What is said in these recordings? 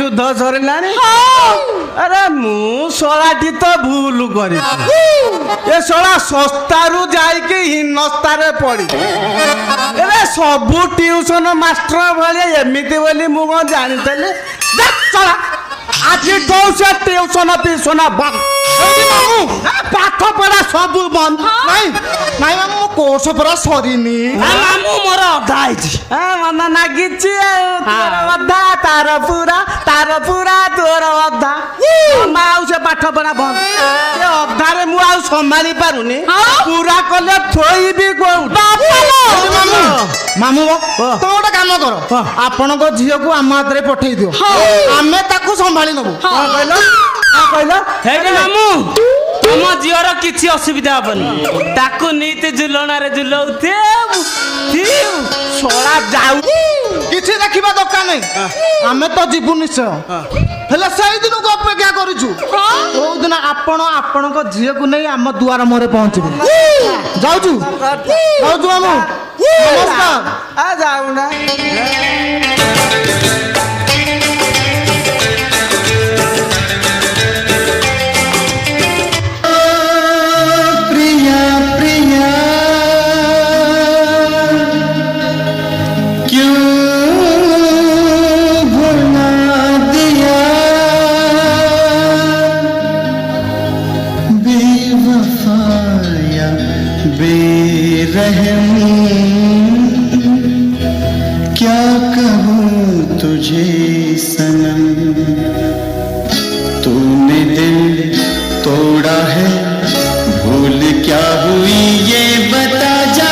युद्ध सरिलानी अरे मु सोलाटी तो भूल करी ए सोला सस्तारू जाइके हिनस्तारे पड़ी अरे सबू ट्यूशन मास्टर भले एमिति बोली मु कौन जानी थले चला आज कौशे ट्यूशन ट्यूशन बंद पाठ पढ़ा सब बंद नहीं नहीं मामू कोर्स पढ़ा सरीनी मामू मोर अधा आइछि मन नागिछि तोर अधा तार पूरा तोर अधा माऊ से पाठ पढ़ा बंद ए अधारे मु आ संभाली पारुनी पूरा कले थोइबी को मामू मामू तो गोटे काम कर आपण को झियो को आम हाथ रे पठेई दियो आमे ताकू संभाली नबो कहलो हे मामू तुम झीवर किसी असुविधा हेनी ताकू नीति झुलना रे झुलाऊ सोला जाऊ किसी देखा दरकार नहीं आमे तो जीवु निश्चय हेले सही दिन को अपेक्षा करूछु ओ दिन आपण को झियो को नहीं आम दुआर मोरे पहुंचबे जाऊछु मामू नमस्कार आ जाऊ ना क्या कहूँ तुझे सनम तूने दिल तोड़ा है भूल क्या हुई ये बता जा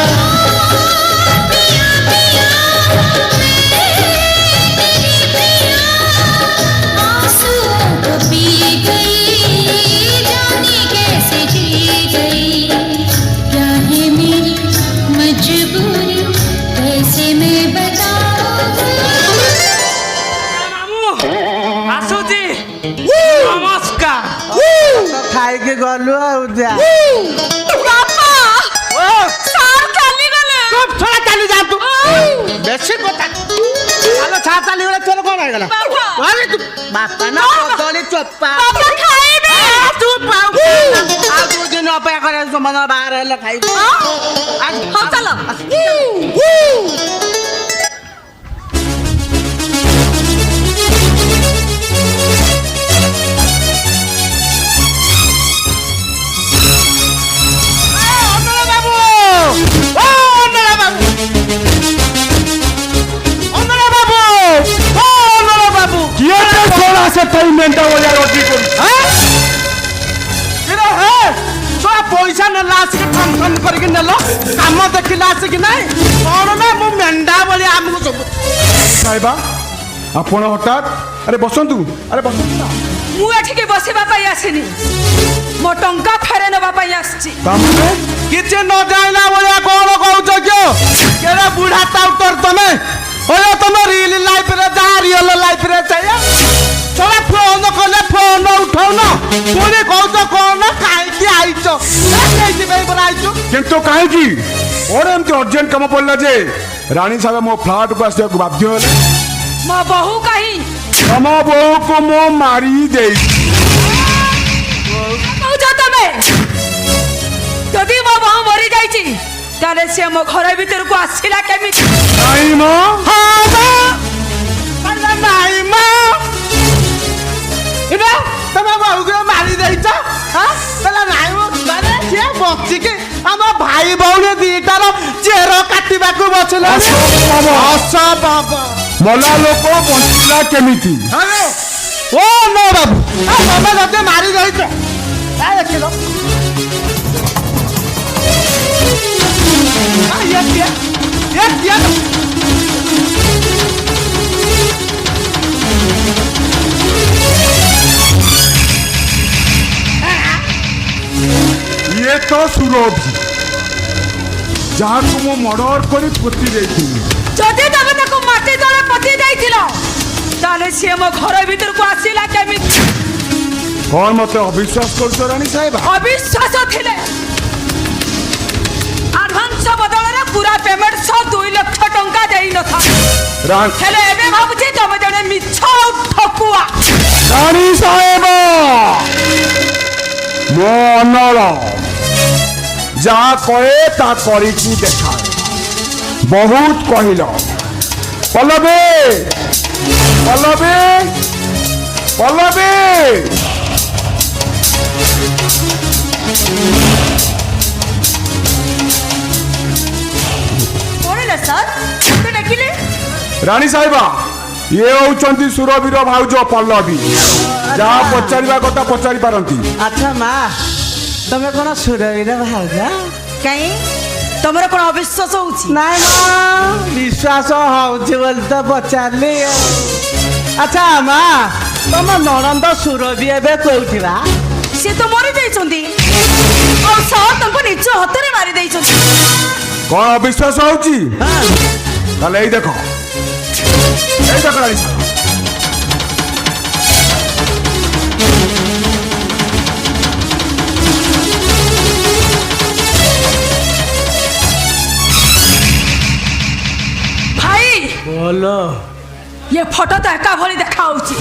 खाई के गलु जा चली जा तू बेसी कथा चलो छा चली गले चलो कौन है गला अरे तू बापा ना कदली चोपा तू पाऊ आ तू दिन अपेक्षा करे समान बाहर हेले खाइबो आज हम चलो पैसा नेला आसिक ठन ठन करके नेलो काम देखिला आसिक नहीं कौन ना मु मेंढा बोली आमको सब साहिबा आपण हठात अरे बसंतु मु एठी के बसेबा पई आसिनी मो टंका फेरे नबा पई आछि किछ न जाइला बोलिया कौन कहउछ क्यों केरा बुढ़ा टाउटर तमे ओए तमे रियल लाइफ रे जा रियल लाइफ रे चाहिए चला फोन कले फोन उठाउ ना पुनी कहउछ कौन काई की आइछ कैसे भाई बनाइछु किंतु काहे की और एमती अर्जेंट काम पड़ला जे रानी साहब मो फ्लैट को आसे बाध्य होले मो बहू कही हम बहू को मो मारी दे कहउछ तमे जदी मो बहू मरी जाईची ताले से मो घर भीतर को आसिला केमिति नहीं मां हां बा नहीं मां इबे तमे बहू को मारी देइछ हां तला नाही मो बारे से बच्ची के हम भाई बहू दीटार चेहर काटिबा को बचले आशा बाबा मला लोक बंचिला केमिति अरे ओ नो बाबू आ बाबा जते मारी देइछ आ देखिलो आ ये ये तो सुरभि जहाँ को मो मर्डर करी पोती देइथिनी जदी तमे ताको माटी तले पति दैथिलो ताले से मो घर भीतर को आसिला केमिति कौन मते अविश्वास करछ रानी साहेब अविश्वास थिले एडवांस बदल रे पूरा पेमेंट 2 लाख टंका देई न था रान हेले एबे भाबुची तमे जने मिछ ठकुआ রানী সাহেব মো অনল যা কয়ে তা করিকি দেখায় বহুত কহিল পল্লবে পল্লবে পল্লবে କଣ ହେଲା ସାର୍ ମତେ ଡାକିଲେ? ରାଣୀ ସାହେବା ଇଏ ହଉଛନ୍ତି ସୁରବୀର ଭାଉଜ ପଲ୍ଲବୀ ଯାହା ପଚାରିବା କଥା ପଚାରି ପାରନ୍ତି। ଆଚ୍ଛା ମା ତମେ କଣ ସୁରବୀର ଭାଉଜ? କାଇଁ ତମର କଣ ଅବିଶ୍ୱାସ ହଉଛି? ନାଇଁ ମା ବିଶ୍ୱାସ ହଉଛି ବୋଲି ତ ପଚାରିଲି ଆଉ। ଆଚ୍ଛା ମା ତମ ନଣନ୍ଦ ସୁରଭି ଏବେ କୋଉଠି ବା? ସେ ତ ମରି ଯାଇଛନ୍ତି ଆଉ ସାର୍ ତାଙ୍କୁ ନିଜ ହାତରେ ମାରି ଦେଇଛନ୍ତି। କଣ ଅବିଶ୍ୱାସ ହଉଛି? ତାହେଲେ ଏଇ ଦେଖ ରାଣୀ ସାହେବ ଭାଇ ବୋଲୋ ये फोटो तो एका भली देखा होची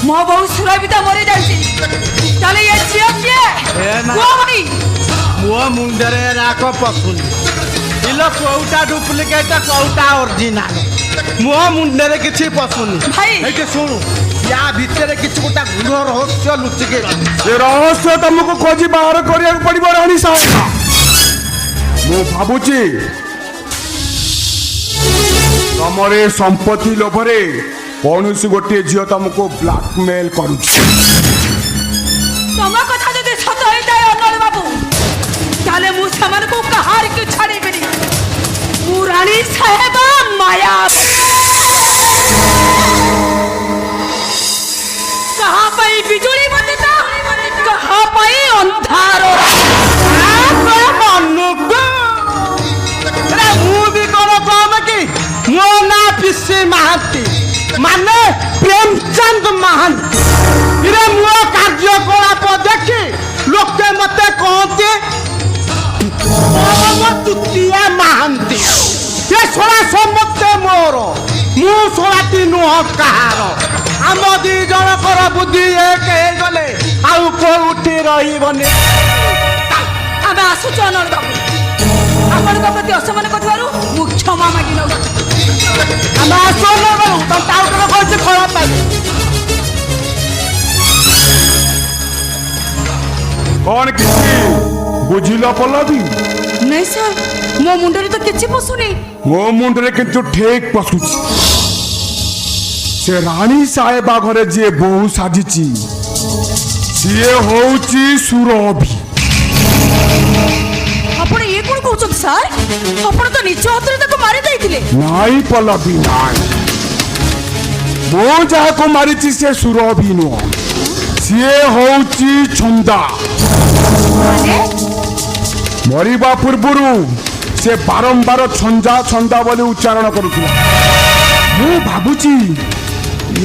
मो बहु सुरभिता मरी जाईची चले ये झियो किए ए ना। को भाई ମୋ ମୁଣ୍ଡରେ ରାକ ପଶୁନି ଇଲୋ କୋଉଟା ଡୁପ୍ଲିକେଟ କୋଉଟା ଅରିଜିନାଲ ମୋ ମୁଣ୍ଡରେ କିଛି ପଶୁନି ଭାଇ। ଏଇଠି ଶୁଣୁ ୟା ଭିତରେ କିଛି ଗୋଟେ ଗୃହ ରହସ୍ୟ ଲୁଚିକି ରହିଛି। ଏ ରହସ୍ୟ ତମକୁ ଖୋଜି ବାହାର କରିବାକୁ ପଡିବ ରାଣୀ ସାହେବ। ମୁଁ ଭାବୁଛି ତମର ଏ ସମ୍ପତ୍ତି ଲୋଭରେ କୌଣସି ଗୋଟିଏ ଝିଅ ତମକୁ ବ୍ଲାକମେଲ କରୁଛି। ତମ କଥା ଯଦି ସତ ହେଇଥାଏ ଅନଳ ବାବୁ ତାହେଲେ ମୁଁ ସେମାନଙ୍କୁ କାହାର କି ଛାଡ଼ିବିନି ମୁଁ ରାଣୀ ସାହେବ ମାୟା କାହା ପାଇଁ ବିଜୁଳି ବନ୍ଦିତ କାହା ପାଇଁ ଅନ୍ଧାର ମୁଁ ବି କଣ କମ କି ମୋ ନାଁ ପିସି ମହାନ୍ତି ମାନେ ପ୍ରେମଚନ୍ଦ ମହାନ୍ତି ଇରେ ମୋ କାର୍ଯ୍ୟକଳାପ ଦେଖି ଲୋକେ ମତେ କହନ୍ତି ତୁତିଆ ମହାନ୍ତି ଏ ଶଳା ସମସ୍ତେ ମୋର ମୁଁ ଶଳାଟି ନୁହଁ କାହାର ଆମ ଦି ଜଣଙ୍କର ବୁଦ୍ଧି ଏକ ହେଇଗଲେ ଆଉ କୋଉଠି ରହିବନି। ଆମେ ଆସୁଛୁ ଅନଳ ବାବୁ ଆପଣଙ୍କ ପ୍ରତି ଅସମ୍ମାନ କରିଥିବାରୁ ମୁଁ କ୍ଷମା ମାଗି ନେଉଛି। ଆମେ ଆସୁ ତମ ଟାଉଟର କହିଛି ଖରାପ ପାଇବେ। କଣ କିଛି ବୁଝିଲ ପଲ୍ଲବୀ? ନାଇଁ ସାର୍ ମୋ ମୁଣ୍ଡରେ ତ କିଛି ପଶୁନି। ମୋ ମୁଣ୍ଡରେ କିନ୍ତୁ ଠିକ ପଶୁଛି। ସେ ରାଣୀ ସାହେବା ଘରେ ଯିଏ ବୋହୁ ସାଜିଛି ସିଏ ହଉଛି ସୁରଭି। ଆପଣ ଇଏ କଣ କହୁଛନ୍ତି ସାର୍ ଆପଣ ତ ନିଜ ହାତରେ ତାକୁ ମାରି ଦେଇଥିଲେ। ନାଇଁ ପଲ୍ଲବୀ ନାଇଁ ମୁଁ ଯାହାକୁ ମାରିଛି ସେ ସୁରଭି ନୁହଁ ସିଏ ହଉଛି ଛନ୍ଦା। ମରିବା ପୂର୍ବରୁ ସେ ବାରମ୍ବାର ଛନ୍ଦା ଛନ୍ଦା ବୋଲି ଉଚ୍ଚାରଣ କରୁଥିଲା। ମୁଁ ଭାବୁଛି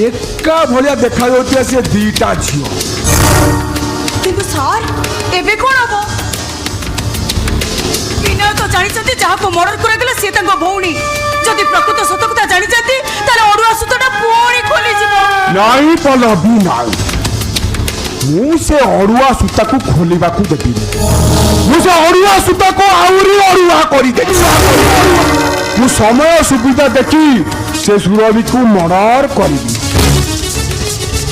ଏକା ଭଳିଆ ଦେଖାଯାଉଥିବା ସେ ଦିଟା ଝିଅ। କିନ୍ତୁ ସାର୍ ଏବେ କଣ ହବ? ବିନୟ ତ ଜାଣିଛନ୍ତି ଯାହାକୁ ମର୍ଡର କରାଗଲା ସେ ତାଙ୍କ ଭଉଣୀ ଯଦି ପ୍ରକୃତ ସତ କଥା ଜାଣିଛନ୍ତି ତାହେଲେ ଅଡୁଆ ସୂତଟା ପୁଣି ଖୋଲିଯିବ। ନାଇଁ ପଲ୍ଲବୀ ନାଇଁ ମୁଁ ସେ ଅଡୁଆ ସୂତାକୁ ଖୋଲିବାକୁ ଦେବିନି। ମୁଁ ସେ ଅଡୁଆ ସୂତାକୁ ଆହୁରି ଅଡୁଆ କରିଦେବି। ମୁଁ ସମୟ ସୁବିଧା ଦେଖି ସେ ସୁରଭିକୁ ମର୍ଡର କରିବି।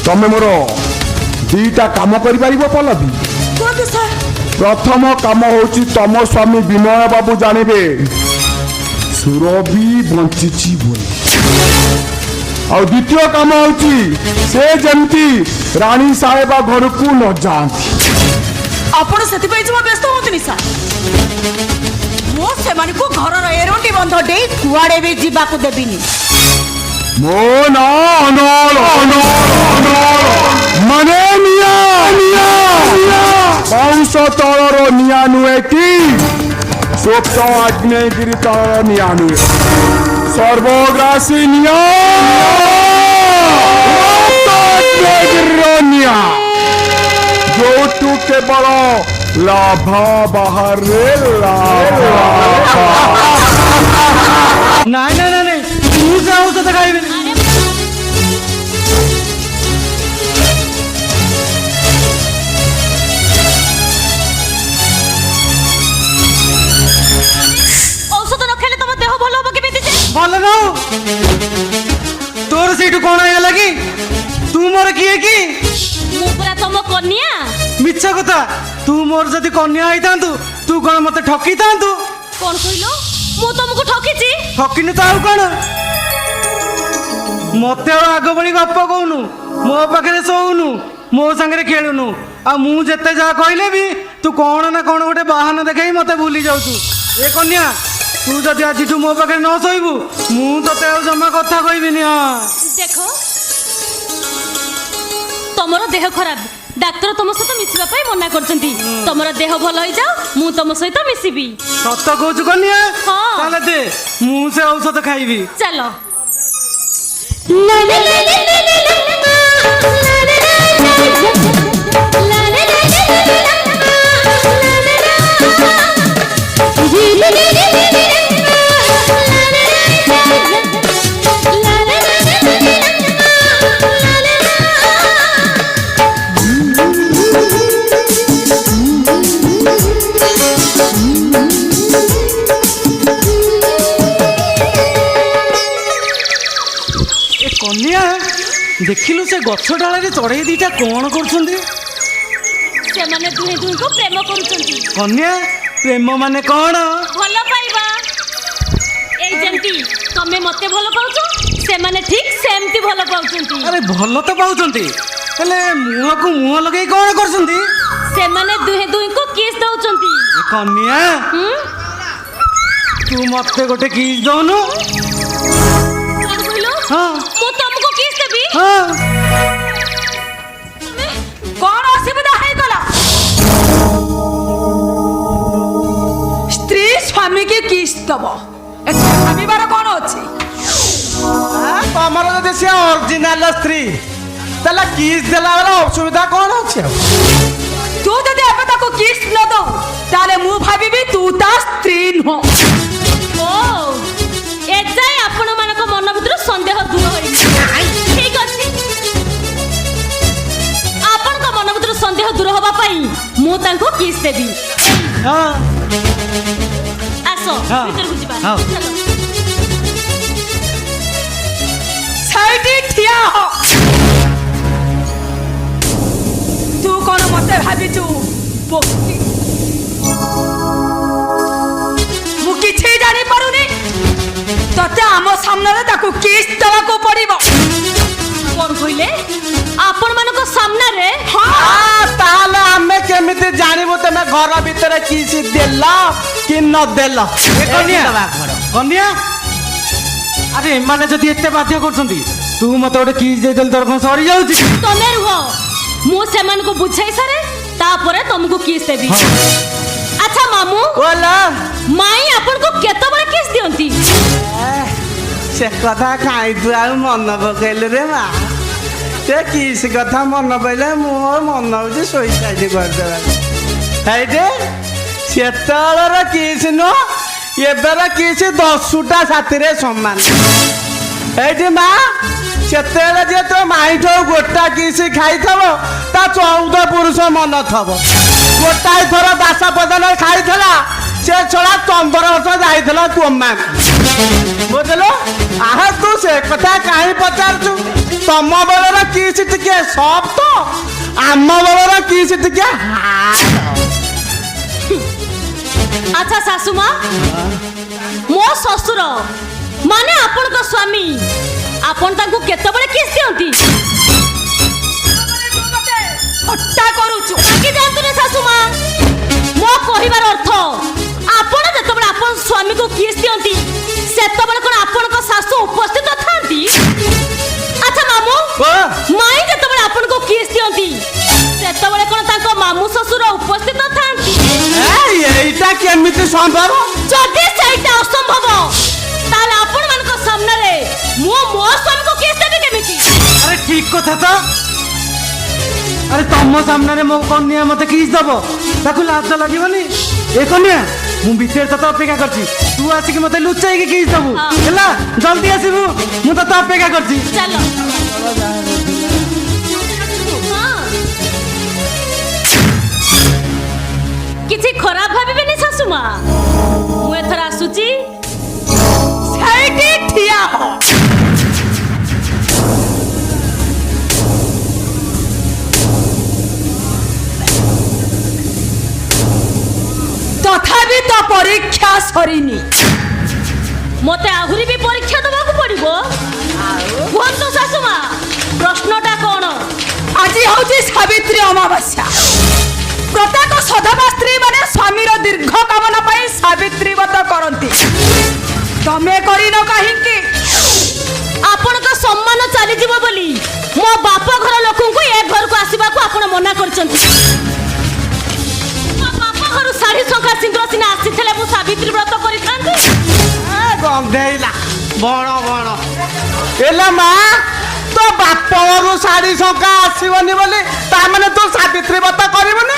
ତମେ ମୋର ଦିଟା କାମ କରିପାରିବ ପଲ୍ଲବୀ। କୁହନ୍ତୁ ସାର୍। ପ୍ରଥମ କାମ ହଉଛି ତମ ସ୍ୱାମୀ ବିନୟ ବାବୁ ଜାଣିବେ ସୁରଭି ବଞ୍ଚିଛି ବୋଲି। ଆଉ ଦ୍ୱିତୀୟ କାମ ହଉଛି ସେ ଯେମିତି ରାଣୀ ସାହେବା ଘରକୁ ନ ଯାଆନ୍ତି। ଆପଣ ସେଥିପାଇଁ ଜମା ବ୍ୟସ୍ତ ହୁଅନ୍ତୁନି ସାର୍ ମୁଁ ସେମାନଙ୍କୁ ଘରର ଏରୁଣ୍ଡି ବନ୍ଧ ଦେଇ କୁଆଡ଼େ ବି ଯିବାକୁ ଦେବିନି। ମୋ ନାଁ ଅନଳ ମାନେ ବାଉଁଶ ତଳର ନିଆଁ ନୁହେଁ କି ସୁପ୍ତ ଆଗ୍ନେୟଗିରି ତଳର ନିଆଁ ନୁହେଁ ସର୍ବଗ୍ରାସୀ ନିଆଁ ଆଗ୍ନେୟଗିରିର ନିଆଁ ଯୋଉଠୁ କେବଳ ଲାଭା ବାହାରେ ନାଇଁ ନାଇଁ ନାଇଁ ନାଇଁ ମୁଁ ସେ ଔଷଧ ଖାଇବିନି। मोर किए कि ମୁଁ ପୁରା ତମ କନ୍ୟା। मिछ कथा तू मोर जदि कन्या होइतांतु तू कौन मते ठकीतांतु କଣ କହିଲ? ମୁଁ ତମକୁ ଠକିଛି? ठकिनु तो आउ कौन मते आग बड़ी गप कहूनु मो पाखे शोनु मो संगे खेलुनु आ मु जेते जा कहले भी तू कौन ना कौन गोटे बाहन देखाई मते भूली जाउतु ए कन्या तू जदि आज मो पाखे न शोइबु मु तते जमा कथा कहबिनी। हाँ ଦେଖ ତମର ଦେହ ଖରାପ, ଡାକ୍ତର ତମ ସହିତ ମିଶିବା ପାଇଁ ମନା କରୁଛନ୍ତି। ତମର ଦେହ ଭଲ ହେଇଯାଉ, ମୁଁ ତମ ସହିତ ମିଶିବି। सत कहूछु कन्या हाँ। ताले दे मु से औषध खाइबी। ଚାଲ। कन्या देखिलु से गछ डाले चढ़ई दीटा कौन करछंदी? ସେମାନେ ଦୁହେଁ ଦୁହିଁଙ୍କୁ ପ୍ରେମ କରୁଛନ୍ତି। कन्या प्रेम माने कौन? ଭଲ ପାଇବା। ଏଇ ଯେମିତି ତମେ ମତେ ଭଲ ପାଉଛ, ସେମାନେ ଠିକ୍ ସେମିତି ଭଲ ପାଉଛନ୍ତି। अरे भल तो पाउछंती हेले मुह को मुह लगे कौन करछंदी? ସେମାନେ ଦୁହେଁ ଦୁହିଁଙ୍କୁ କିସ୍ ଦଉଛନ୍ତି। ए कन्या ହୁଁ? तू मते गोटे किस दउनु? କଣ କହିଲ? हाँ ମୁଁ ତମକୁ କିସ୍ ଦେବି? हाँ କଣ ଅସୁବିଧା ହେଇଗଲା? ସ୍ତ୍ରୀ ସ୍ୱାମୀ କି କିସ୍ ଦବ, ଏତେ ଭାବିବାର କଣ ଅଛି? तमर जदि से ओरिजिनल स्त्री ताला किस देला वाला असुविधा कौन अछि? ତୁ ଯଦି ଏବେ ତାକୁ କିସ୍ ନ ଦଉ ତାହେଲେ ମୁଁ ଭାବିବି ତୁ ତା ସ୍ତ୍ରୀ ନୁହଁ। ଓ ଏଯାଏ ଆପଣମାନଙ୍କ ମନ ଭିତରୁ ସନ୍ଦେହ ଦୂର ହୋଇଛି। ଠିକ୍ ଅଛି, ଆପଣଙ୍କ ମନ ଭିତରୁ ସନ୍ଦେହ ଦୂର ହେବା ପାଇଁ ମୁଁ ତାଙ୍କୁ କିସ୍ ଦେବି। हाँ ଆସ ହଁ। ଭିତରକୁ ଯିବା। ହଁ। ଚାଲ। ସେଇଠି ଠିଆ ହ। ତୁ କଣ ମତେ ଭାବିଛୁ ପକ୍ଷୀ? ମୁଁ କିଛି ଜାଣିପାରୁନି। ତତେ ଆମ ସାମ୍ନାରେ ତାକୁ କିସ୍ ଦେବାକୁ ପଡିବ। କଣ କହିଲେ? ଆପଣମାନଙ୍କ ସାମ୍ନାରେ? ताले हमें केमिति जानिबो तमे घर भीतर किस देला कि न देला? कन्या कन्या अरे माने जदि एते बाध्य करछंती तू मते गोटे किस दे देल तोर कोन सरी जाउची? ତମେ ରୁହ, ମୁଁ ସେମାନଙ୍କୁ ବୁଝାଇ ସାରେ ତାପରେ ତମକୁ କିସ୍ ଦେବି। ଆଚ୍ଛା ମାମୁଁ, ओला ମାଇଁ ଆପଣଙ୍କୁ କେତେବେଳେ କିସ୍ ଦିଅନ୍ତି? से कथा खाई तू आ मन पकेले रे मा ते किस कथा मन पइले मोर मन होची सुइसाइड कर देबा हैदे सेतळर किस नो एबेर किस 10टा साथीरे समान हैदे मा सेतेले जे तो माइठो गोटा किस खाइथबो ता 14 पुरुष मन थबो गोटाई थर दास पदन खाइथला से छड़ा 15 वर्ष जाइथला कोमा बुझलो आह तू से कथा काहे पचारछु तम बेलर किस टिके सब तो आम बेलर किस टिके ଆଚ୍ଛା ଶାଶୁମା, ମୋ ଶ୍ୱଶୁର ମାନେ ଆପଣଙ୍କ ସ୍ୱାମୀ, ଆପଣ ତାଙ୍କୁ କେତେବେଳେ କିସ୍ ଦିଅନ୍ତି? ହଟ୍ଟା କରୁଛୁ। ରାଗି ଯାଆନ୍ତୁନି ଶାଶୁମା, ମୋ କହିବାର ଅର୍ଥ ଆପଣ ଯେତେବେଳେ ଆପଣ ସ୍ୱାମୀକୁ କିସ୍ ଦିଅନ୍ତି ସେତେବେଳେ କଣ ଆପଣଙ୍କ ଶାଶୁ ଉପସ୍ଥିତ ଥାନ୍ତି? ଆଚ୍ଛା ମାମୁଁ, ମାଇଁ ଯେତେବେଳେ ଆପଣଙ୍କୁ କିସ୍ ଦିଅନ୍ତି ସେତେବେଳେ କଣ ତାଙ୍କ ମାମୁଁ ଶ୍ୱଶୁର ଉପସ୍ଥିତ ଥାନ୍ତି? এইটা কেমিতি সম্ভব? ଯଦି ସେଇଟା ଅସମ୍ଭବ ତାହେଲେ ଆପଣମାନଙ୍କ ସାମ୍ନାରେ ମୁଁ ମୋ ସ୍ୱାମୀକୁ କିସ୍ ଦେବି କେମିତି? আরে ঠিক কথা তো আরে তম সামনে মো কন্যা মতে কিস দব তাকু লাজ লাগিবনি এ কন্যা মু ভিতরে ততে অপেক্ষা করছি তু আসিকি মতে লুচাইকি কিস দবু হ্যাঁ। হেলা জলদি আসিবু মু ততে অপেক্ষা করছি ଚାଲ। ହଁ। କିଛି ଖରାପ ଭାବିବେନି ଶାଶୁମା, ମୁଁ ଏଥର ଆସୁଛି। ସେଇଠି ଠିଆ ହ। ପରୀକ୍ଷା ସରିନି। ମତେ ଆହୁରି ବି ପରୀକ୍ଷା ଦେବାକୁ ପଡିବ। କୁହନ୍ତୁ ଶାଶୁମା, ପ୍ରଶ୍ନଟା କ'ଣ? ଆଜି ହଉଛି ସାବିତ୍ରୀ ଅମାବାସ୍ୟା। ପ୍ରତ୍ୟେକ ସଧବା ସ୍ତ୍ରୀ ମାନେ ସ୍ୱାମୀର ଦୀର୍ଘ କାମନା ପାଇଁ ସାବିତ୍ରୀ ବ୍ରତ କରନ୍ତି। ତମେ କରିନ କାହିଁକି? ଆପଣଙ୍କ ସମ୍ମାନ ଚାଲିଯିବ ବୋଲି ମୋ ବାପ ଘର ଲୋକଙ୍କୁ ଏ ଘରକୁ ଆସିବାକୁ ଆପଣ ମନା କରିଛନ୍ତି। ମୋ ବାପ ଘରୁ ଶାଢ଼ୀ ଶଙ୍ଖା ସିନ୍ଦୁର ସିନା ଆସିଥିଲେ ମୁଁ ସାବିତ୍ରୀ ବ୍ରତ କରିଥାନ୍ତି। ଗନ୍ଧେଇଲା ବଣ ବଣ ଏଲା ମା ତୋ ବାପ ଘରୁ ଶାଢ଼ୀ ଶଙ୍କା ଆସିବନି ବୋଲି ତାମାନେ ତୁ ସାବିତ୍ରୀ ବ୍ରତ କରିବୁନି?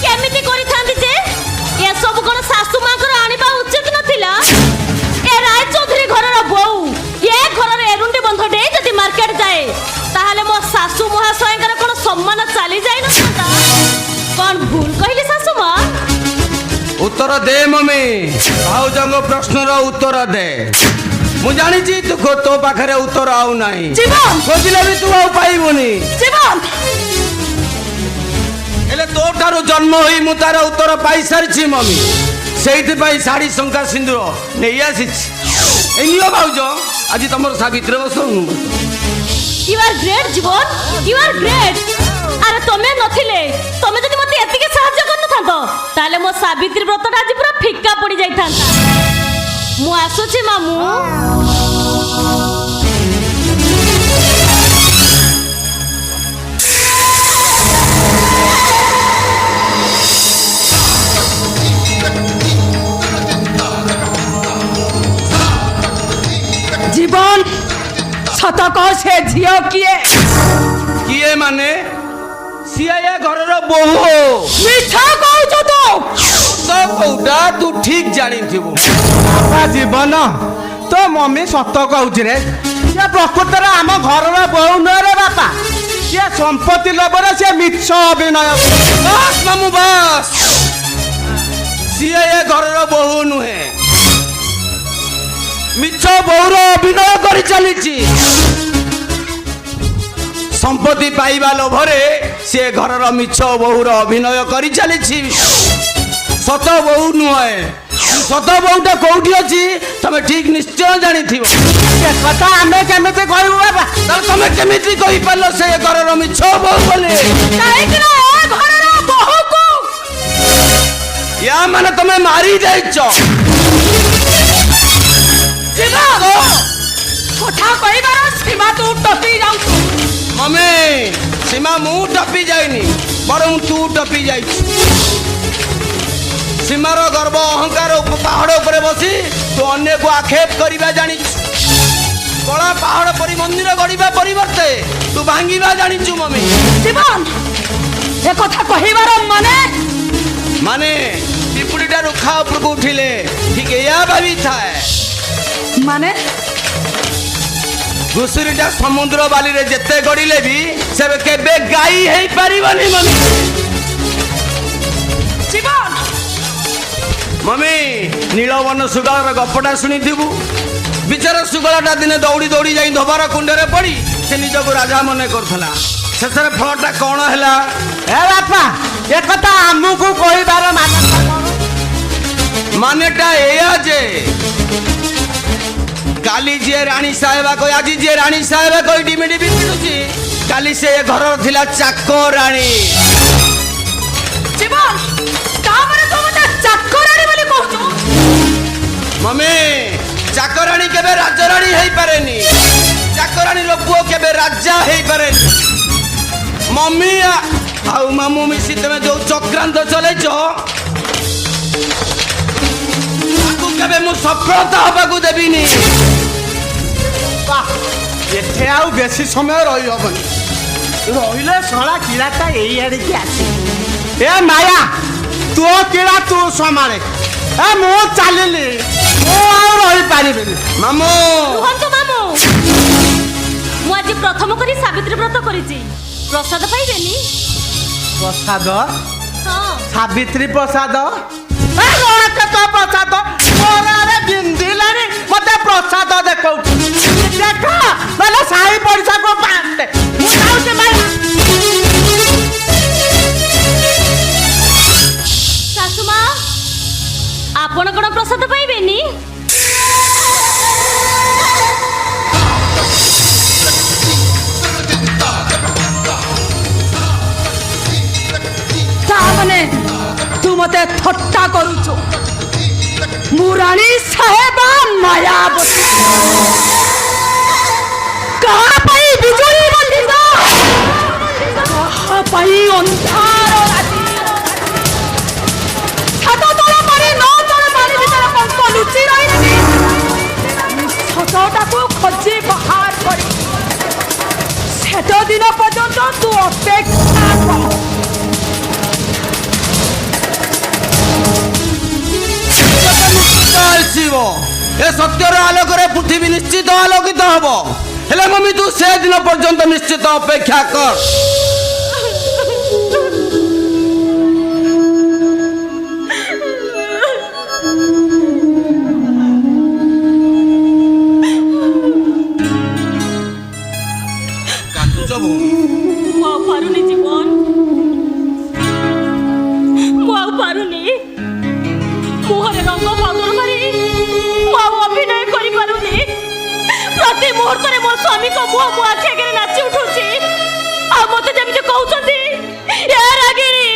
କେମିତି କରିଥାନ୍ତି ଯେ? ଏସବୁ କ'ଣ ଶାଶୁ ମାଙ୍କର ଆଣିବା ଉଚିତ ନଥିଲା? ଏ ରାୟଚୌଧୁରୀ ଘରର ବୋଉ ଏ ଘରର ଏରୁଣ୍ଡି ବନ୍ଧ ଡେଇ ଯଦି ମାର୍କେଟ ଯାଏ ତାହେଲେ ମୋ ଶାଶୁ ମହାଶୟଙ୍କର କ'ଣ ସମ୍ମାନ ଚାଲି ଯାଇନଥାନ୍ତା? କ'ଣ ଭୁଲ କହିଲି ଶାଶୁ ମା? ଉତ୍ତର ଦେ ମମି, ଭାଉଜଙ୍କ ପ୍ରଶ୍ନର ଉତ୍ତର ଦେ। ମୁଁ ଜାଣିଛି ତୋ ପାଖରେ ଉତ୍ତର ଆଉ ନାହିଁ। ଜୀବନ ଖୋଜିଲେ ବି ତୁ ଆଉ ପାଇବୁନି। ଜୀବନ ହେଲେ ତୋ ଠାରୁ ଜନ୍ମ ହୋଇ ମୁଁ ତାର ଉତ୍ତର ପାଇସାରିଛି ମମି। ସେଇଥିପାଇଁ ଶାଢ଼ୀ ଶଙ୍କା ସିନ୍ଦୁର ନେଇ ଆସିଛି। ଏଇ ନିଅ ଭାଉଜ, ଆଜି ତମର ସାବିତ୍ରୀ ବର୍ଷ। You are great Jeevan, you are great। ଆରେ ତମେ ନଥିଲେ, ତମେ ଯଦି ମତେ ଏତିକି ସାହାଯ୍ୟ କରିନଥାନ୍ତ ତାହେଲେ ମୋ ସାବିତ୍ରୀ ବ୍ରତଟା ଆଜି ପୁରା ଫିକା ପଡି ଯାଇଥାନ୍ତା। ମୁଁ ଆସୁଛି ମାମୁଁ। ଜୀବନ ସତ କହ, ସେ ଝିଅ କିଏ? କିଏ ମାନେ? ସିଏ ଏ ଘରର ବୋହୂ। ମିଛ କହୁଛୁ ତୁ। ତ କୋଉଟା ତୁ ଠିକ ଜାଣିଥିବୁ। ବାପା ଜୀବନ, ତୋ ମମି ସତ କହୁଛି ରେ। ସିଏ ପ୍ରକୃତରେ ଆମ ଘରର ବୋହୂ ନୁହେଁ ରେ ବାପା। ସିଏ ସମ୍ପତ୍ତି ଲୋଭରେ ସିଏ ମିଛ ଅଭିନୟ। ବାସ୍ ମାମୁଁ ବାସ୍, ସିଏ ଏ ଘରର ବୋହୂ ନୁହେଁ, ମିଛ ବୋହୂର ଅଭିନୟ କରି ଚାଲିଛି। ସମ୍ପତ୍ତି ପାଇବା ଲୋଭରେ ସେ ଘରର ମିଛ ବୋହୂର ଅଭିନୟ କରି ଚାଲିଛି। ସତ ବୋହୂ ନୁହେଁ। ସତ ବୋହୂଟା କୋଉଠି ଅଛି ତମେ ଠିକ ନିଶ୍ଚୟ ଜାଣିଥିବ। ସେ କଥା ଆମେ କେମିତି କହିବୁ ବାବା? ତାହେଲେ ତମେ କେମିତି କହିପାରିଲ ସେ ଘରର ମିଛ ବୋହୂ ବୋଲି? କାହିଁକି ନା ଏ ଘରର ବୋହୂକୁ ୟା ମାନେ ତମେ ମାରି ଯାଇଛ। କଥା କହିବାର ସୀମା ତୁ ଟପି ଯାଉଛୁ। ମମି, ସୀମା ମୁଁ ଟପି ଯାଇନି, ବରଂ ତୁ ଟପି ଯାଇଛୁ। ସୀମାର ଗର୍ବ ଅହଙ୍କାର ପାହାଡ଼ ଉପରେ ବସି ତୁ ଅନ୍ୟକୁ ଆକ୍ଷେପ କରିବା ଜାଣିଛୁ। କଳା ପାହାଡ଼ ପରି ମନ୍ଦିର ଗଢ଼ିବା ପରିବର୍ତ୍ତେ ତୁ ଭାଙ୍ଗିବା ଜାଣିଛୁ ମମି। ଜୀବନ ଏ କଥା କହିବାର ମାନେ ପିପୁଡ଼ିଟା ରୁଖା ଉପରକୁ ଉଠିଲେ ଠିକ ଏଇଆ ଭାବିଥାଏ। ମାନେ ଘୁଷୁରୀଟା ସମୁଦ୍ର ବାଲିରେ ଯେତେ ଗଡ଼ିଲେ ବି ସେ କେବେ ଗାଈ ହେଇପାରିବନି ମମି। ଜୀବନ ମମି, ନୀଳବନ ସୁଗଳର ଗପଟା ଶୁଣିଥିବୁ। ବିଚାର ସୁଗଳଟା ଦିନେ ଦୌଡ଼ି ଦୌଡ଼ି ଯାଇ ଧୋବାର କୁଣ୍ଡରେ ପଡ଼ି ସେ ନିଜକୁ ରାଜା ମନେ କରୁଥିଲା। ଶେଷରେ ଫଳଟା କ'ଣ ହେଲା? ଏ ବାପା, ଏ କଥା ଆମକୁ କହିବାର ମାନେଟା ଏଇଆ ଯେ କାଲି ଯିଏ ରାଣୀ ସାହେବା କହି ଆଜି ଯିଏ ରାଣୀ ସାହେବା କହି ଡିମିଡି ବିପିଡୁଛି, କାଲି ସେ ଘରର ଥିଲା ଚାକରାଣୀ। ଜୀବନ ତାପରେ ତୁ ମତେ ଚାକରାଣୀ ବୋଲି କହୁଛୁ? ମମି, ଚାକରାଣୀ କେବେ ରାଜରାଣୀ ହେଇପାରେନି। ଚାକରାଣୀର ପୁଅ କେବେ ରାଜା ହେଇପାରେନି। ମମି ଆଉ ମାମୁଁ ମିଶି ତମେ ଯୋଉ ଚକ୍ରାନ୍ତ ଚଲେଇଛ ତାକୁ କେବେ ମୁଁ ସଫଳତା ହବାକୁ ଦେବିନି। ଏଠି ଆଉ ବେଶୀ ସମୟ ରହିହବନି। ରହିଲେ ଶଳା କିରାଟା ଏଇ ଆଡ଼ିକି ଆସେ। ଏ ମାୟା, ତୋ କିରା ତୁ ସମାଳେ। ଏ ମୁଁ ଚାଲିଲି, ମୁଁ ଆଉ ରହିପାରିବିନି। ମାମୁଁ କୁହନ୍ତୁ ମାମୁଁ, ମୁଁ ଆଜି ପ୍ରଥମ କରି ସାବିତ୍ରୀ ବ୍ରତ କରିଛି। ପ୍ରସାଦ ପାଇବେନି? ପ୍ରସାଦ? ହଁ। ସାବିତ୍ରୀ ପ୍ରସାଦ? ପ୍ରସାଦ ମୋରରେ ବିନ୍ଧିଲାଣି, ମତେ ପ୍ରସାଦ ଦେଖାଉଛି। ଦେଖ ନହେଲେ ସାହି ପଡ଼ିଶାକୁ ବାଣ୍ଟେ। ମୁଁ ଯାଉଛି ମାୟା। ଶାଶୁମା, ଆପଣ କ'ଣ କାହା ପାଇଁ ବିଜୁଳି ବନ୍ଦିତ କାହା ପାଇଁ ଅନ୍ଧାର ରାତି ଛାତ ତଳ ପାଣି ନ ତଳ ପାଣି ଭିତରେ ପଙ୍କ ଲୁଚି ରହିଛି ସତଟାକୁ ଖୋଜି ବାହାର କରି ସେତ ଦିନ ପର୍ଯ୍ୟନ୍ତ ତୁ ଅପେକ୍ଷା କର ଆସିବ ଏ ସତ୍ୟର ଆଲୋକରେ ପୃଥିବୀ ନିଶ୍ଚିତ ଆଲୋକିତ ହବ ହେଲେ ମମି ତୁ ସେ ଦିନ ପର୍ଯ୍ୟନ୍ତ ନିଶ୍ଚିତ ଅପେକ୍ଷା କର କାନ୍ଦୁଛ ଭଉଣୀ ମୁଁ ଆଉ ପାରୁନି ଜୀବନ ମୁଁ ଆଉ ପାରୁନି ମୁହଁରେ ରଙ୍ଗ ପାଉଡର ମାରି ମୁଁ ଆଉ ଅଭିନୟ କରିପାରୁନି ପ୍ରତି ମୁହୂର୍ତ୍ତରେ ମୋ ସ୍ୱାମୀଙ୍କ ମୁହଁ ମୋ ଆଖି ଆଗରେ ନାଚି ଉଠୁଛି ଆଉ ମତେ ଯେମିତି କହୁଛନ୍ତି ଏ ରାଗିଣୀ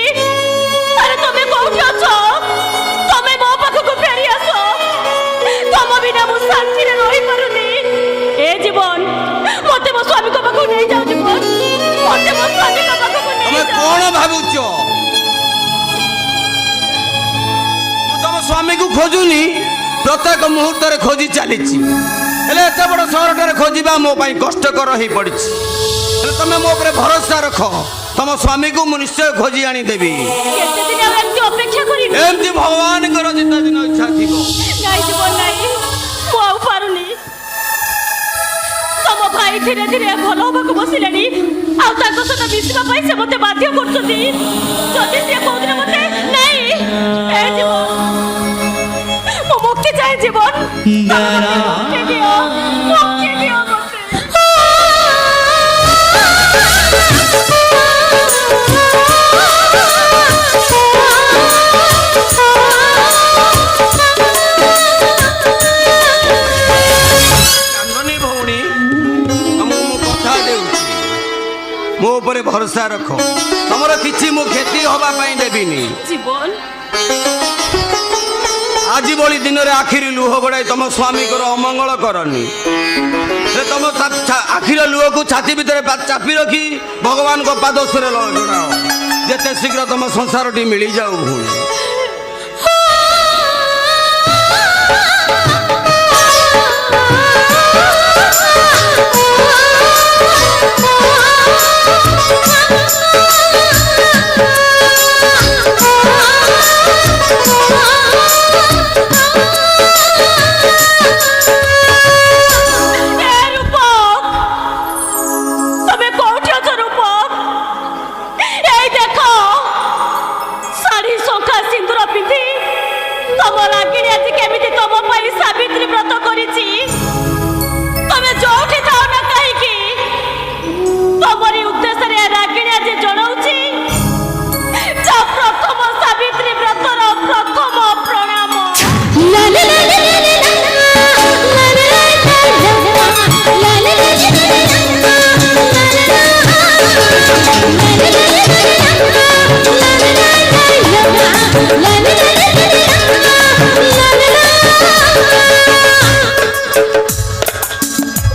ଆରେ ତମେ କୋଉଠି ଅଛ ତମେ ମୋ ପାଖକୁ ଫେରି ଆସ ତମ ବିନା ମୁଁ ଶାନ୍ତିରେ ରହିପାରୁନି ଏ ଜୀବନ ମତେ ମୋ ସ୍ୱାମୀଙ୍କ ପାଖକୁ ନେଇଯାଉ ଜୀବନ ମତେ ମୋ ସ୍ୱାମୀଙ୍କ ପାଖକୁ ତମେ ନେଇଯାଉ କଣ ଭାବୁଛ ମୁଁ ତମ ସ୍ୱାମୀକୁ ଖୋଜୁନି ପ୍ରତ୍ୟେକ ମୁହୂର୍ତ୍ତରେ ଖୋଜି ଚାଲିଛି ହେଲେ ଏତେ ବଡ଼ ସହରଟାରେ ଖୋଜିବା ମୋ ପାଇଁ କଷ୍ଟକର ହେଇ ପଡ଼ିଛି ହେଲେ ତମେ ମୋ ଉପରେ ଭରସା ରଖ ତମ ସ୍ୱାମୀକୁ ମୁଁ ନିଶ୍ଚୟ ଖୋଜି ଆଣିଦେବି କେତେ ଦିନ ଆଉ ଏମିତି ଅପେକ୍ଷା କରିବି ଏମିତି ଭଗବାନଙ୍କର ଯେତେ ଦିନ ଇଚ୍ଛା ଥିବ ନାଇଁ ଜୀବନ ନାଇଁ ମୁଁ ଆଉ ପାରୁନି ତମ ଭାଇ ଧୀରେ ଧୀରେ ଭଲ ହବାକୁ ବସିଲେଣି ଆଉ ତାଙ୍କ ସହିତ ମିଶିବା ପାଇଁ ସେ ମତେ ବାଧ୍ୟ କରୁଛନ୍ତି ଯଦି ସେ କହୁଥିଲେ ମତେ ନାଇଁ ଏ ଜୀବନ ମୁଁ ମୁକ୍ତି ଚାହେଁ ଜୀବନ ମୁକ୍ତି ଦିଅ ମତେ କାନ୍ଦନି ଭଉଣୀ ତମକୁ ମୁଁ କଥା ଦେଉଛି ମୋ ଉପରେ ଭରସା ରଖ ତମର କିଛି ମୁଁ କ୍ଷତି ହବା ପାଇଁ ଦେବିନି ଜୀବନ ଆଜି ଭଳି ଦିନରେ ଆଖିରୁ ଲୁହ ଗଡ଼ାଇ ତମ ସ୍ୱାମୀଙ୍କର ଅମଙ୍ଗଳ କରନି ସେ ତମ ଆଖିର ଲୁହକୁ ଛାତି ଭିତରେ ଚାପି ରଖି ଭଗବାନଙ୍କ ପାଦସ୍ୱରେ ଜଣାଅ ଯେତେ ଶୀଘ୍ର ତମ ସଂସାରଟି ମିଳିଯାଉ ଭଉଣୀ ସାବିତ୍ରୀ ବ୍ରତ କରିଛି ତମେ ଯୋଉଠି ଥାଅ ନା କାହିଁକି ତମରି ଉଦ୍ଦେଶ୍ୟରେ ରାଗିଣୀ ଆଜି ଜଣାଉଛି ପ୍ରଥମ ସାବିତ୍ରୀ ବ୍ରତର ପ୍ରଥମ ପ୍ରଣାମ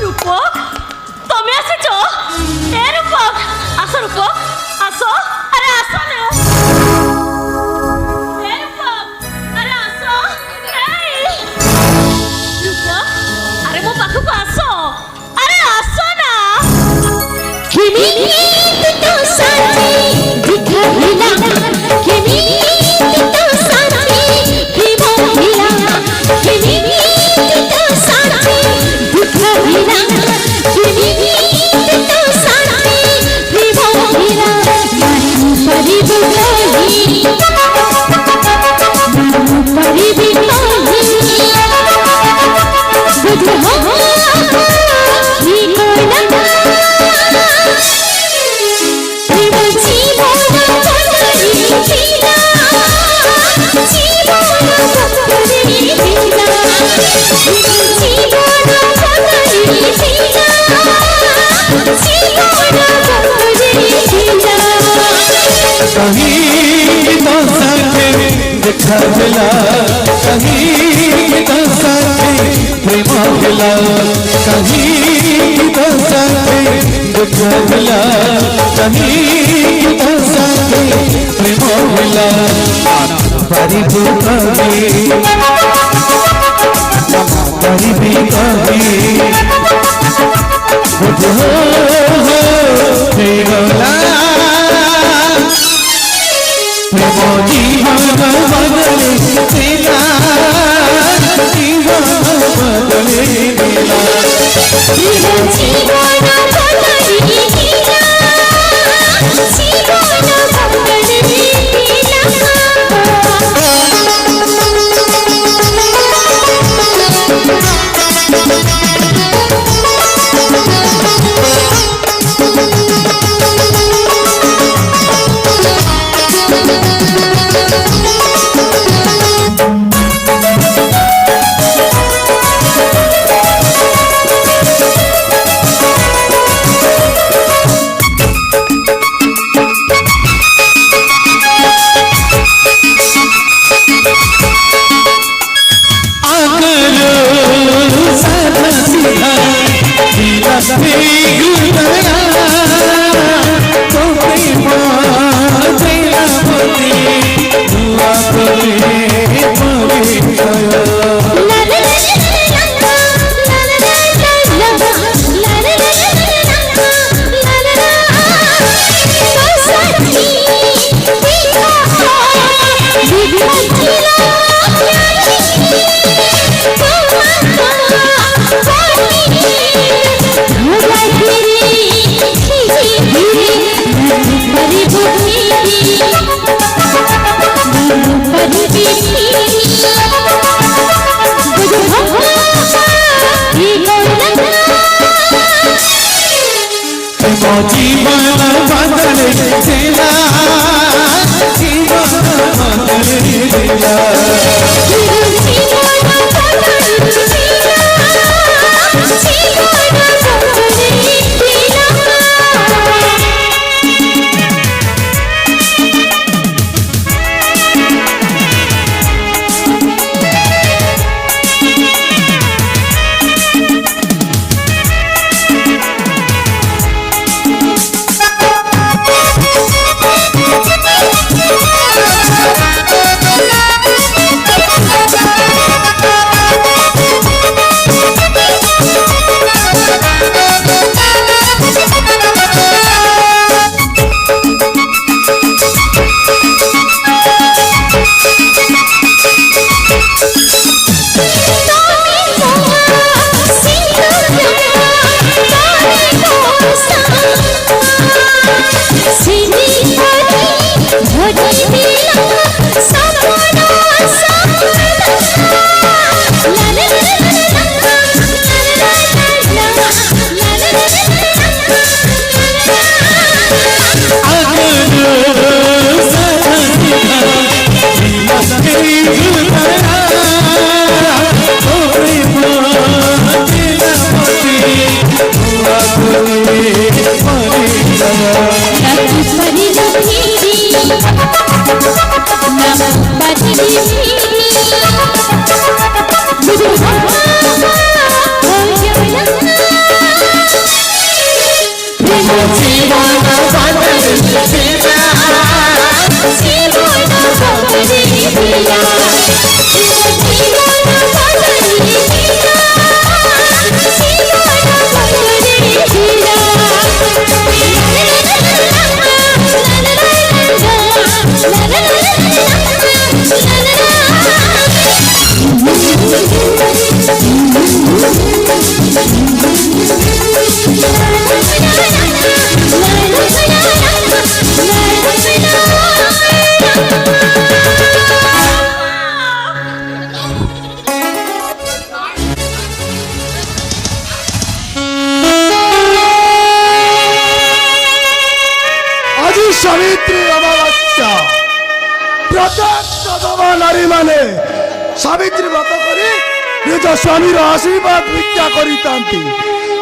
রূপক তুমি আসিছ এ রূপক আসো রূপক আসো আরে আসো না এ রূপক আরে আসো এই রূপক আরে মো পাখକୁ আসো আরে আসো না तो साथी दिखा हिला किमी तो साथी प्रेम हिला किमी तो साथी दिखा हिला किमी तो साथी प्रेम हिला नहीं परिबी नहीं बुझ हो कहीं तो साथे देखा मिला कहीं तो साथे प्रेम मिला कहीं तो साथे मिला कहीं तो साथी प्रेम मिला परिबु कभी परिबी कभी बुझो गला प्रेम जीवन बदले दिला जीवन बदले दिला জীবন বদলে দিলা জীবন বদলে जीवन बदले दिला जीवन बदले दिला सावित्री अमावस्या प्रत्येक सदवा नारी माने सावित्री व्रत करी निज स्वामी आशीर्वाद भिक्षा करितांती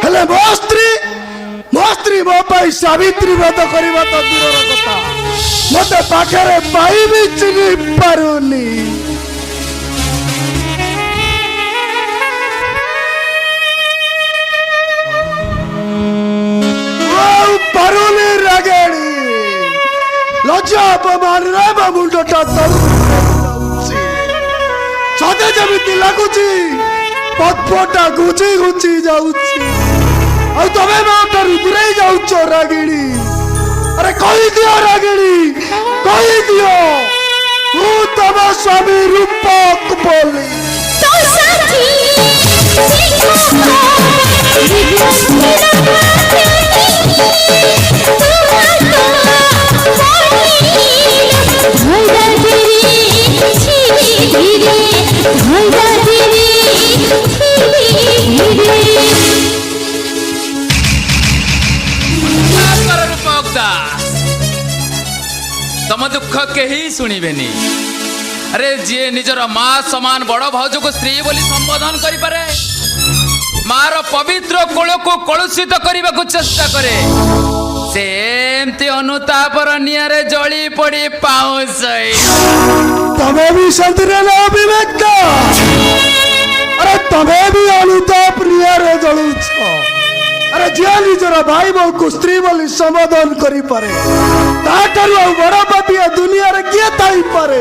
हेले मो स्त्री मो पाई सावित्री व्रत करबा तो दूरर कथा मते पाखरे पाई भी चिनी पारुनी ଲଜ୍ଜା ଅପମାନରେ ମୋ ମୁଣ୍ଡଟା ତଳକୁ ସତେ ଯେମିତି ଲାଗୁଛି ପଦ୍ମଟା ଘୁଞ୍ଚି ଘୁଞ୍ଚି ଯାଉଛି ଆଉ ତମେ ମୋ ଠାରୁ ଦୂରେଇ ଯାଉଛ ରାଗିଣୀ। ଆରେ କହିଦିଅ ରାଗିଣୀ, କହିଦିଅ ମୁଁ ତମ ସ୍ୱାମୀ ରୂପକ ବୋଲି। तो साथी रूपक दास तम दुख केही शुणिबेनी। अरे जी निजर माँ समान बड़ भाउज को स्त्री बोली संबोधन करि पारे, मार पवित्र कोल को कलुषित करने को चेष्टा करे, से एमती अनुतापर नियारे जली पड़ी पाउस। तमे भी शांति रहना विवेक का। अरे तमे भी अनुताप नियारे जलुछ। अरे जे निजर भाई बहू को स्त्री बोली संबोधन करि पारे ताठारु आ बड़ पापिया दुनिया रे किए ताई पारे।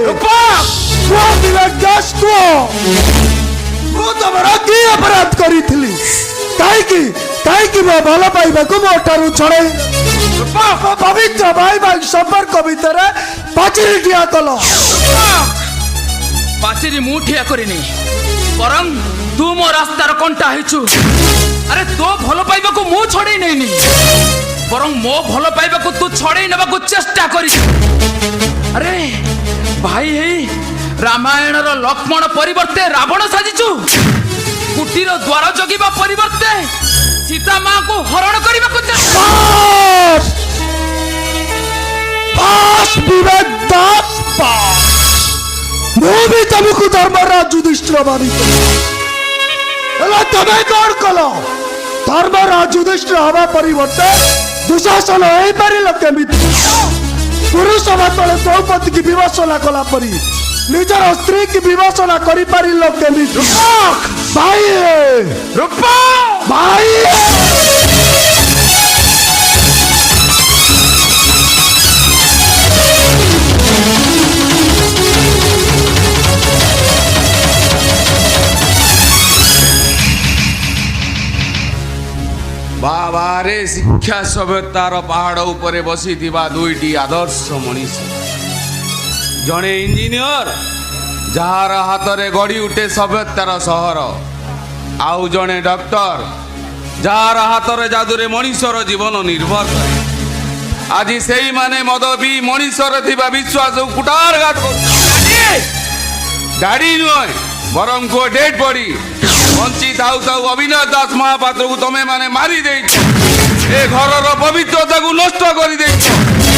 वो विवेक दास को मु तमरा की अपराध करिथिली काई मैं भल पाइबा को मो ठारु छड़े पवित्र भाई भाई संपर्क भीतर पाचिरी ठिया कल। पाचिरी मु ठिया करिनी परम तू मो रास्तार कंटा हेचु। अरे तो भल पाइबा को मु छड़े नैनी परम मो भल पाइबा को तू छड़े नेबा को चेष्टा करि। अरे भाई हे रामायण रो लक्ष्मण परिवर्ते रावण साजिचु, कुटीर द्वार जगिबा परिवर्ते सीता मां को हरण करबा को चेष्टा। पास विवेक दास पास मु भी तुमको धर्मराज युधिष्ठिर मानी एला तमे कौन कलो धर्मराज युधिष्ठिर हवा परिवर्ते दुशासन होई परिल केमिति। पुरुष तले द्रौपदी की विवशना कला परी निजर स्त्री की विवशना करि परिल केमिति। भाई रूपा भाई बाबारे शिक्षा सभ्यतार पहाड़ उपरे बसी थिबा दुईटी आदर्श मनीष, जड़े इंजीनियर जार हाथ में गड़ी उठे सभ्यतार सहर, आउ जड़े डॉक्टर जार हाथ में जादुरे मनीषर जीवन निर्भर करे। आज से ही माने मद भी मनीषर थिबा विश्वास कुटारघात कर गाड़ी नुहे बरम को डेड बॉडी बंची थाउ थाउ अविनाश दास महापात्र को तमे माने मारी दे ए घर रो पवित्रता को नष्ट कर दे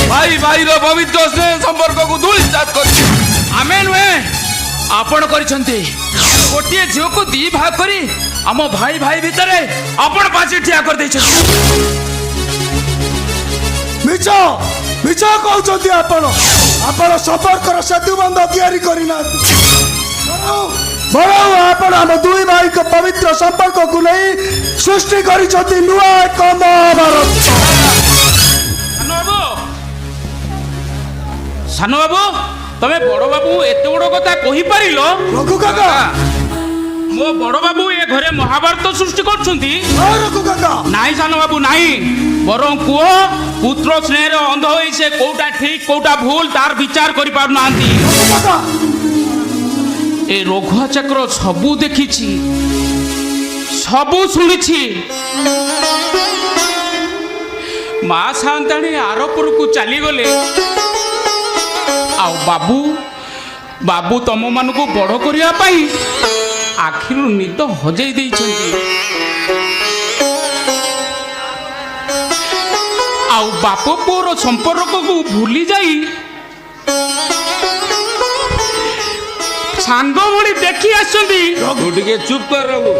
भाई भाई रो पवित्र स्नेह संपर्क को धूलिसात कर आमे नुहे आपण करिसंती गोटिए झियो को दी भाग करी आम भाई भाई भितरे आपण पाछे ठिया कर दैछंती। मिछ मिछ कहउछथि आपण संपर्क सेतु बंध तैयारी करिना बड़ा आपण हम दुई भाई को पवित्र संपर्क को नहीं सृष्टि करिसथि नुआ एक महाभारत। सानो बाबू तमे बड़ बाबू एते बड़ कथा कहि पारिलो। रघु काका मो बड़ बाबू ए घरे महाभारत सृष्टि करछंती। रघु काका नाही सानो बाबू नाही बरं कुओ पुत्र स्नेह अंध होई से कोटा ठीक कोटा भूल तार विचार करि पारु नांती। काका ए रघुआ चक्र सबू देखिछि सबू सुनिछि माँ सान्ताणी आरपुर को चली गले आओ बाबू बाबू तम मान को बड़ करिया पाई आखिरु निद हजई देइछंती। आओ बाप पुअर संपर्क को भूली जाई सांग भली देखी आसंती। रघु टिके चुप कर रघु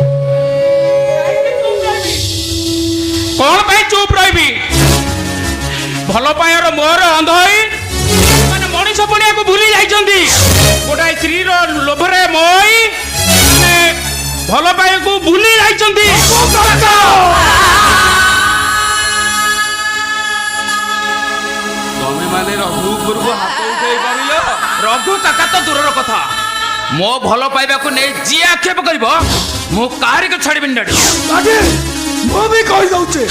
कौन भाई चुप रही भल पायर मोहर अंध होई माने मनीष पणिया को भूली जाइछंती गोटाए स्त्री रो लोभरे मोई माने भल पाय को भूली जाइछंती। तमे माने रघु ऊपर को ମୋ ଭଲ ପାଇବାକୁ ନେଇ ଯିଏ ଆକ୍ଷେପ କରିବ ମୁଁ କାହାରିକୁ ଛାଡ଼ିବିନି ଡାଡି। ଡାଡି ମୁଁ ବି କହିଦଉଛି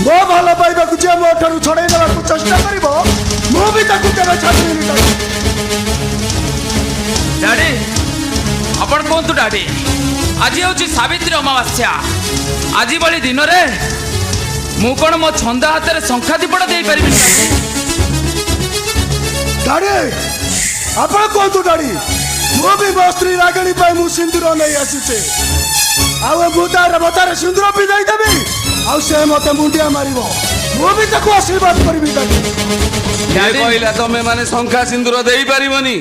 ମୋ ଭଲ ପାଇବାକୁ ଯିଏ ମୋ ଠାରୁ ଛଡ଼େଇ ନେବାକୁ ଚେଷ୍ଟା କରିବ ମୁଁ ବି ତାକୁ କେବେ ଛାଡ଼ିବିନି ଡାଡି। ଡାଡି ଆପଣ କୁହନ୍ତୁ ଡାଡି, ଆଜି ହେଉଛି ସାବିତ୍ରୀ ଅମାବାସ୍ୟା। ଆଜି ଭଳି ଦିନରେ ମୁଁ କ'ଣ ମୋ ଛନ୍ଦା ହାତରେ ଶଙ୍ଖା ଦୀପଟା ଦେଇପାରିବିନି? ଡାଡି ଆପଣ କୁହନ୍ତୁ ଡାଡି, ମୁଁ ବି ମୋ ସ୍ତ୍ରୀ ରାଗିଣୀ ପାଇଁ ମୁଁ ସିନ୍ଦୁର ନେଇ ଆସିଛି। ଆଉ ମୁଁ ତାର ମଥାରେ ସିନ୍ଦୁର ପିନ୍ଧାଇ ଦେବି ଆଉ ସେ ମତେ ମୁଣ୍ଡିଆ ମାରିବ, ମୁଁ ବି ତାକୁ ଆଶୀର୍ବାଦ କରିବି ଡାଡି। କିଏ କହିଲା ତମେ ମାନେ ଶଙ୍ଖା ସିନ୍ଦୁର ଦେଇପାରିବନି?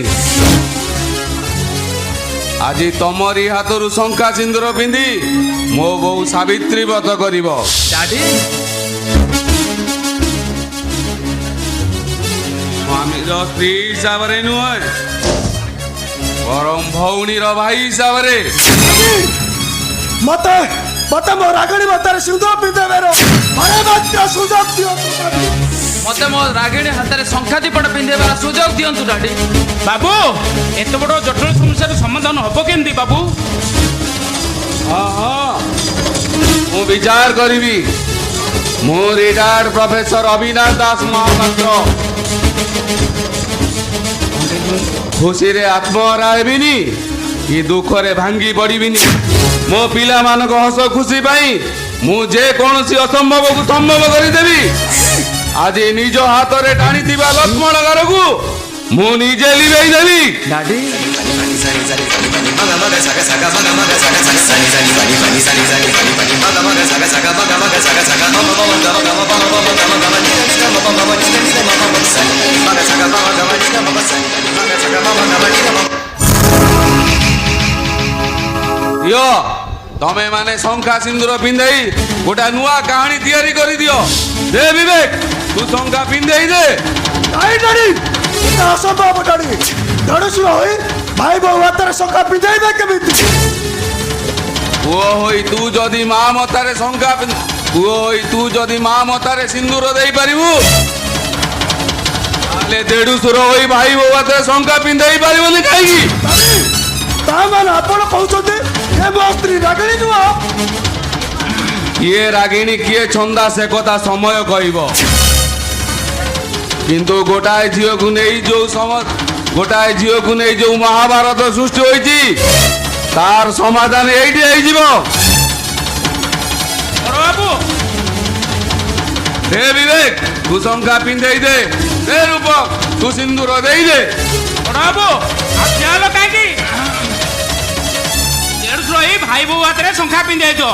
ଆଜି ତମରି ହାତରୁ ଶଙ୍ଖା ସିନ୍ଦୁର ପିନ୍ଧି ମୋ ବୋଉ ସାବିତ୍ରୀ ବ୍ରତ କରିବ। ଡାଡି ସ୍ୱାମୀର ସ୍ତ୍ରୀ ହିସାବରେ ନୁହେଁ, ବରଂ ଭଉଣୀର ଭାଇ ହିସାବରେ। ମତେ ମତେ ମୋ ରାଗିଣୀ ମଥାରେ ସିନ୍ଦୁର ପିନ୍ଧାଇବାର ମାତ୍ର ସୁଯୋଗ ଦିଅନ୍ତୁ ଡାଡି। ମତେ ମୋ ରାଗିଣୀ ହାତରେ ଶଙ୍ଖା ଦୀପଟା ପିନ୍ଧେଇବାର ସୁଯୋଗ ଦିଅନ୍ତୁ ଡାଡି। ବାବୁ ଏତେ ବଡ଼ ଜଟିଳ ସମସ୍ୟାର ସମାଧାନ ହବ କେମିତି ବାବୁ? ହଁ ମୁଁ ବିଚାର କରିବି। ମୁଁ ରିଟାୟାର୍ଡ ପ୍ରଫେସର ଅବିନାଶ ଦାସ ମହାପାତ୍ର ଖୁସିରେ ଆତ୍ମହରା ହେବିନି କି ଦୁଃଖରେ ଭାଙ୍ଗି ପଡ଼ିବିନି। ମୋ ପିଲାମାନଙ୍କ ହସ ଖୁସି ପାଇଁ ମୁଁ ଯେକୌଣସି ଅସମ୍ଭବକୁ ସମ୍ଭବ କରିଦେବି। ଆଜି ନିଜ ହାତରେ ଟାଣିଥିବା ଲକ୍ଷ୍ମଣ ଗାରକୁ ମୁଁ ନିଜେ ଲିଭେଇ ଦେବି। ଡାଡି ଦିଅ ତମେ ମାନେ ଶଙ୍ଖା ସିନ୍ଦୁର ପିନ୍ଧେଇ ଗୋଟା ନୂଆ କାହାଣୀ ତିଆରି କରିଦିଅ। ଦେ ବିବେକ ତୁ ଶଙ୍ଖା ପିନ୍ଧେଇ ଦେ। ନାଇଁ ଡାଡି ଏଟା ଅସମ୍ଭବ ଡାଡି। ଦେଢଶୁର ହୋଇ ଭାଇ ବୋଉ ହାତରେ ଶଙ୍ଖା ପିନ୍ଧାଇବେ କେମିତି? ପୁଅ ହୋଇ ତୁ ଯଦି ମା ମଥାରେ ଶଙ୍ଖା ପୁଅ ହୋଇ ତୁ ଯଦି ମା ମଥାରେ ସିନ୍ଦୁର ଦେଇପାରିବୁ ତାହେଲେ ଦେଢଶୁର ହୋଇ ଭାଇ ବୋଉ ହାତରେ ଶଙ୍ଖା ପିନ୍ଧେଇ ପାରିବନି କାହିଁକି? ତା ମାନେ ଆପଣ କହୁଛନ୍ତି ଏ ମୋ ସ୍ତ୍ରୀ ରାଗିଣୀ ନୁହଁ? କିଏ ରାଗିଣୀ କିଏ ଛନ୍ଦା ସେ କଥା ସମୟ କହିବ। କିନ୍ତୁ ଗୋଟାଏ ଝିଅକୁ ନେଇ ଯୋଉ ମହାଭାରତ ସୃଷ୍ଟି ହୋଇଛି ତାର ସମାଧାନ ଏଇଠି ହେଇଯିବ। ବଡ଼ ବାବୁ ଦେ ବିବେକ ତୁ ଶଙ୍ଖା ପିନ୍ଧେଇ ଦେ। ଦେ ରୂପ ତୁ ସିନ୍ଦୁର ଦେଇଦେ। ବଡ଼ ବାବୁ ଆଉ ଚାଲ କାହିଁକି? ଦେଢ଼ଶୁର ଏଇ ଭାଇ ବୋଉ ହାତରେ ଶଙ୍ଖା ପିନ୍ଧେଇ ଦିଅ।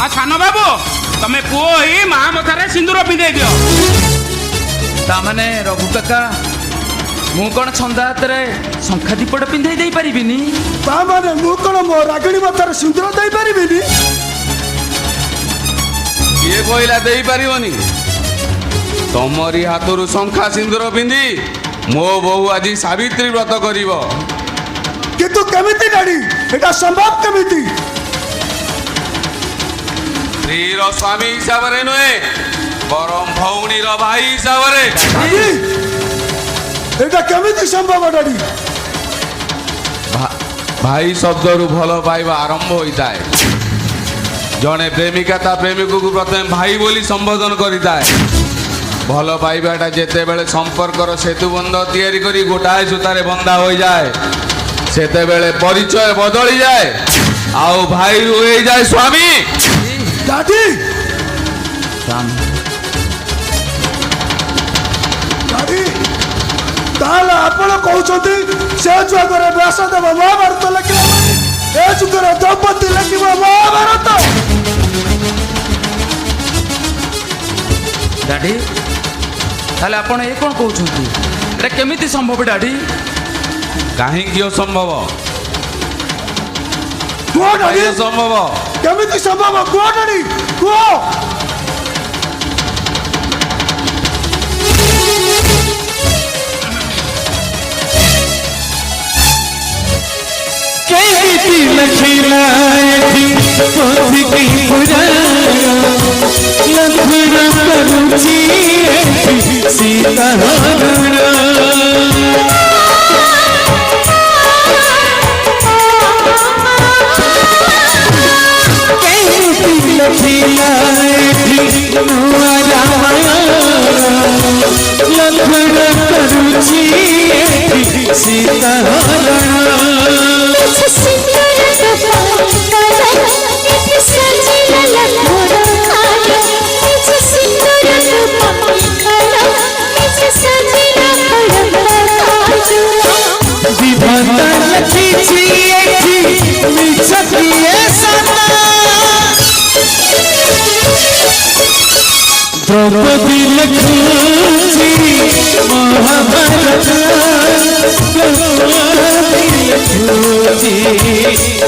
ଆଉ ସାନ ବାବୁ ତମେ ପୁଅ ଏଇ ମା ମଥାରେ ସିନ୍ଦୁର ପିନ୍ଧେଇ ଦିଅ। ତାମାନେ ରଘୁ କାକା ମୁଁ କ'ଣ ଛନ୍ଦା ହାତରେ ଶଙ୍ଖା ଦୀପଟା ପିନ୍ଧେଇ ଦେଇପାରିବିନି? ତା ମାନେ ମୁଁ କଣ ମୋ ରାଗିଣୀ ମଥାରେ ସିନ୍ଦୁର ଦେଇପାରିବିନି? କିଏ କହିଲା ଦେଇପାରିବନି? ତମରି ହାତରୁ ଶଙ୍ଖା ସିନ୍ଦୁର ପିନ୍ଧି ମୋ ବୋହୂ ଆଜି ସାବିତ୍ରୀ ବ୍ରତ କରିବ। କିନ୍ତୁ କେମିତି ଡାଡି ଏଟା ସମ୍ଭବ କେମିତି? ସ୍ତ୍ରୀର ସ୍ୱାମୀ ହିସାବରେ ନୁହେଁ ବରଂ ଭଉଣୀର ଭାଇ ହିସାବରେ। ଡାଡି ଏଟା କେମିତି ସମ୍ଭବ ଡାଡି? ଭାଇ ଶବ୍ଦରୁ ଭଲ ପାଇବା ଆରମ୍ଭ ହୋଇଥାଏ। ଜଣେ ପ୍ରେମିକା ତା ପ୍ରେମିକକୁ ପ୍ରଥମେ ଭାଇ ବୋଲି ସମ୍ବୋଧନ କରିଥାଏ। ଭଲ ପାଇବାଟା ଯେତେବେଳେ ସମ୍ପର୍କର ସେତୁବନ୍ଧ ତିଆରି କରି ଗୋଟାଏ ସୂତାରେ ବନ୍ଧା ହୋଇଯାଏ ସେତେବେଳେ ପରିଚୟ ବଦଳିଯାଏ ଆଉ ଭାଇରୁ ହେଇଯାଏ ସ୍ୱାମୀ। ଡାଡି ଡାଡି ତାହେଲେ ଆପଣ କହୁଛନ୍ତି ସେ ଯୁଗରେ ବ୍ୟାସଦେବ ମହାଭାରତ ଲେଖିବ, ଏ ଯୁଗରେ ଦ୍ରୌପଦୀ ଲେଖିବ ମହାଭାରତ? ଡାଡି ତାହେଲେ ଆପଣ ଏ କ'ଣ କହୁଛନ୍ତି? ଏଟା କେମିତି ସମ୍ଭବ ଡାଡି? କାହିଁକି ଅସମ୍ଭବ? କୁହ ଡାଡି ଅସମ୍ଭବ କେମିତି ସମ୍ଭବ? କୁହ ଡାଡି କୁହ। कैसी लखिलाएगी पोथी की पुराना लखुरा करुची सीता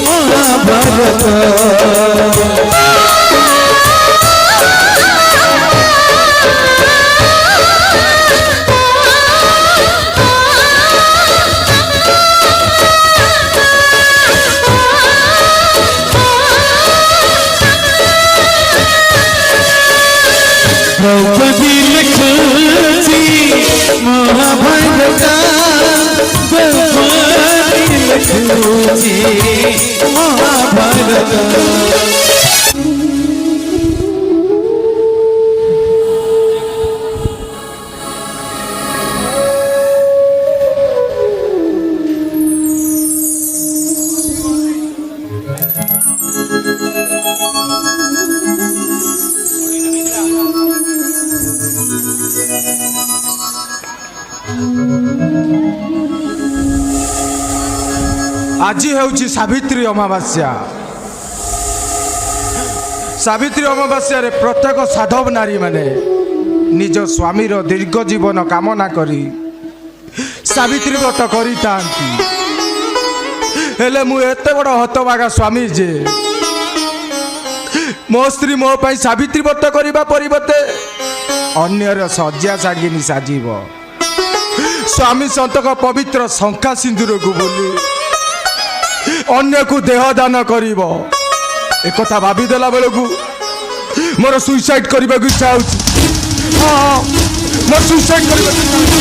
महाभारत द्रौपदी लिखी महाभारत द्रौपदी लिखी महाभारत আজি ହେଉଛି ସାବିତ୍ରୀ ଅମାବାସ୍ୟା। ସାବିତ୍ରୀ ଅମାବାସ୍ୟାରେ ପ୍ରତ୍ୟେକ ସାଧବ ନାରୀମାନେ ନିଜ ସ୍ୱାମୀର ଦୀର୍ଘ ଜୀବନ କାମନା କରି ସାବିତ୍ରୀ ବ୍ରତ କରିଥାନ୍ତି। ହେଲେ ମୁଁ ଏତେ ବଡ଼ ହତଭାଗା ସ୍ୱାମୀ ଯେ ମୋ ସ୍ତ୍ରୀ ମୋ ପାଇଁ ସାବିତ୍ରୀ ବ୍ରତ କରିବା ପରିବର୍ତ୍ତେ ଅନ୍ୟର ଶଯ୍ୟା ଶାଗିନୀ ସାଜିବ। ସ୍ୱାମୀ ସନ୍ତକ ପବିତ୍ର ଶଙ୍ଖା ସିନ୍ଦୁରକୁ ବୋଲି ଅନ୍ୟକୁ ଦେହ ଦାନ କରିବ। ଏକଥା ଭାବିଦେଲା ବେଳକୁ ମୋର ସୁଇସାଇଡ୍ କରିବାକୁ ଇଚ୍ଛା ହେଉଛି। ହଁ, ମୋର ସୁଇସାଇଡ୍ କରିବାକୁ ଇଚ୍ଛା ହେଉଛି।